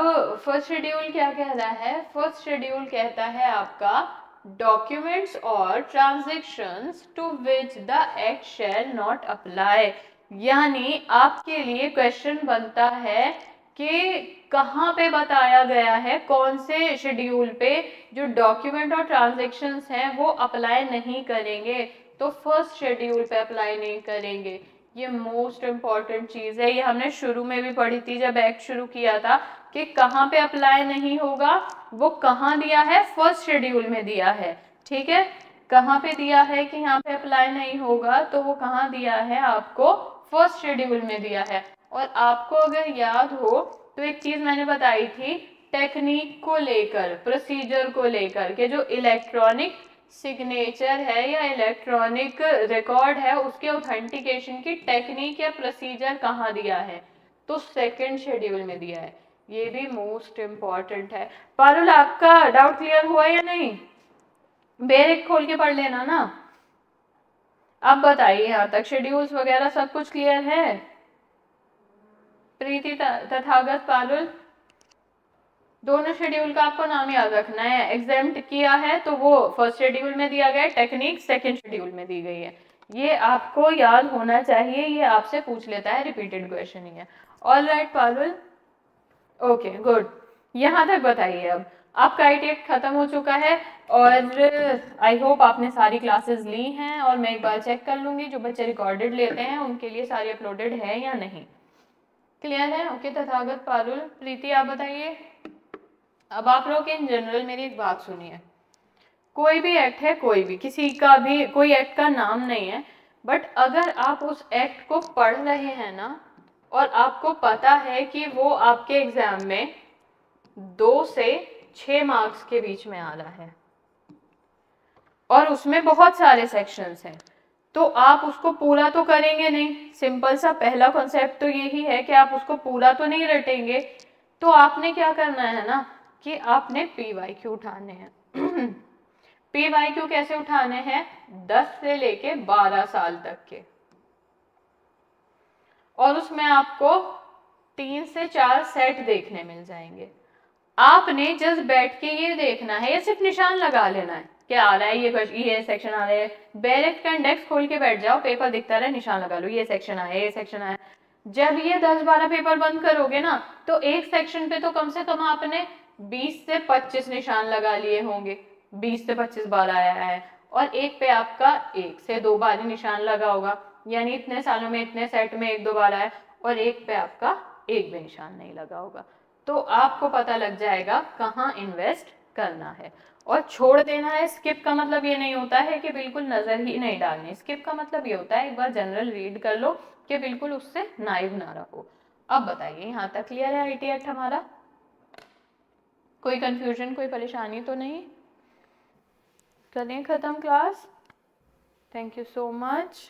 1st शेड्यूल क्या कह रहा है, 1st शेड्यूल कहता है आपका डॉक्यूमेंट्स और transactions to which the act shall not apply. यानी आपके लिए क्वेश्चन बनता है कि कहाँ पे बताया गया है, कौन से शेड्यूल पे जो डॉक्यूमेंट और ट्रांजैक्शंस हैं वो अप्लाई नहीं करेंगे, तो 1st शेड्यूल पे अप्लाई नहीं करेंगे। ये मोस्ट इम्पॉर्टेंट चीज़ है, ये हमने शुरू में भी पढ़ी थी जब एक्ट शुरू किया था कि कहाँ पे अप्लाई नहीं होगा, वो कहाँ दिया है, 1st शेड्यूल में दिया है। ठीक है, कहाँ पे दिया है कि यहाँ पे अप्लाई नहीं होगा, तो वो कहाँ दिया है आपको, फर्स्ट शेड्यूल में दिया है। और आपको अगर याद हो तो एक चीज मैंने बताई थी, टेक्निक को लेकर, प्रोसीजर को लेकर के जो इलेक्ट्रॉनिक सिग्नेचर है या इलेक्ट्रॉनिक रिकॉर्ड है उसके ऑथेंटिकेशन की टेक्निक या प्रोसीजर कहाँ दिया है, तो सेकंड शेड्यूल में दिया है। ये भी मोस्ट इम्पॉर्टेंट है। पारुल आपका डाउट क्लियर हुआ या नहीं? बेरेक खोल के पढ़ लेना ना। अब बताइए यहाँ तक शेड्यूल्स वगैरह सब कुछ क्लियर है? प्रीति, तथागत, पारुल, दोनों शेड्यूल का आपको नाम याद रखना है। एग्जाम्प्ट किया है तो वो फर्स्ट शेड्यूल में दिया गया है, टेक्निक सेकंड शेड्यूल में दी गई है। ये आपको याद होना चाहिए, ये आपसे पूछ लेता है, रिपीटेड क्वेश्चन ही है। All right Parul, okay good. यहाँ तक बताइए। अब आपका ITEC खत्म हो चुका है और आई होप आपने सारी क्लासेस ली हैं, और मैं एक बार चेक कर लूंगी जो बच्चे रिकॉर्डेड लेते हैं उनके लिए सारी अपलोडेड है या नहीं। क्लियर है? ओके तथागत, पारुल, प्रीति आप बताइए। अब आप लोग इन जनरल मेरी एक बात सुनिए, कोई भी एक्ट है, कोई भी, किसी का भी कोई एक्ट का नाम नहीं है, बट अगर आप उस एक्ट को पढ़ रहे हैं ना और आपको पता है कि वो आपके एग्जाम में 2 से 6 मार्क्स के बीच में आ रहा है और उसमें बहुत सारे सेक्शंस हैं, तो आप उसको पूरा तो करेंगे नहीं। सिंपल सा पहला कॉन्सेप्ट तो यही है कि आप उसको पूरा तो नहीं रटेंगे। तो आपने क्या करना है ना कि आपने PYQ उठाने हैं। PYQ कैसे उठाने हैं? 10 से लेके 12 साल तक के, और उसमें आपको 3 से 4 सेट देखने मिल जाएंगे। आपने जस्ट बैठ के ये देखना है, या सिर्फ निशान लगा लेना है क्या आ रहा है, ये सेक्शन आ रहा है। बैरेक्ट का इंडेक्स खोल के बैठ जाओ, पेपर दिखता रहे, निशान लगा लो, ये सेक्शन आया, ये सेक्शन आया। जब ये 10-12 पेपर बंद करोगे ना तो एक सेक्शन पे तो कम से कम आपने 20 से 25 निशान लगा लिए होंगे। 20 से 25 बार आया है, और एक पे आपका 1 से 2 बार ही निशान लगा होगा, यानी इतने सालों में इतने सेट में 1-2 बार आया, और एक पे आपका एक भी निशान नहीं लगा होगा। तो आपको पता लग जाएगा कहाँ इन्वेस्ट करना है। और छोड़ देना है, स्किप का मतलब ये नहीं होता है कि बिल्कुल नजर ही नहीं डालनी। स्किप का मतलब ये होता है एक बार जनरल रीड कर लो कि बिल्कुल उससे नाइव ना रहो। अब बताइए यहाँ तक क्लियर है IT एक्ट हमारा? कोई कंफ्यूजन, कोई परेशानी तो नहीं? करें खत्म class? Thank you so much.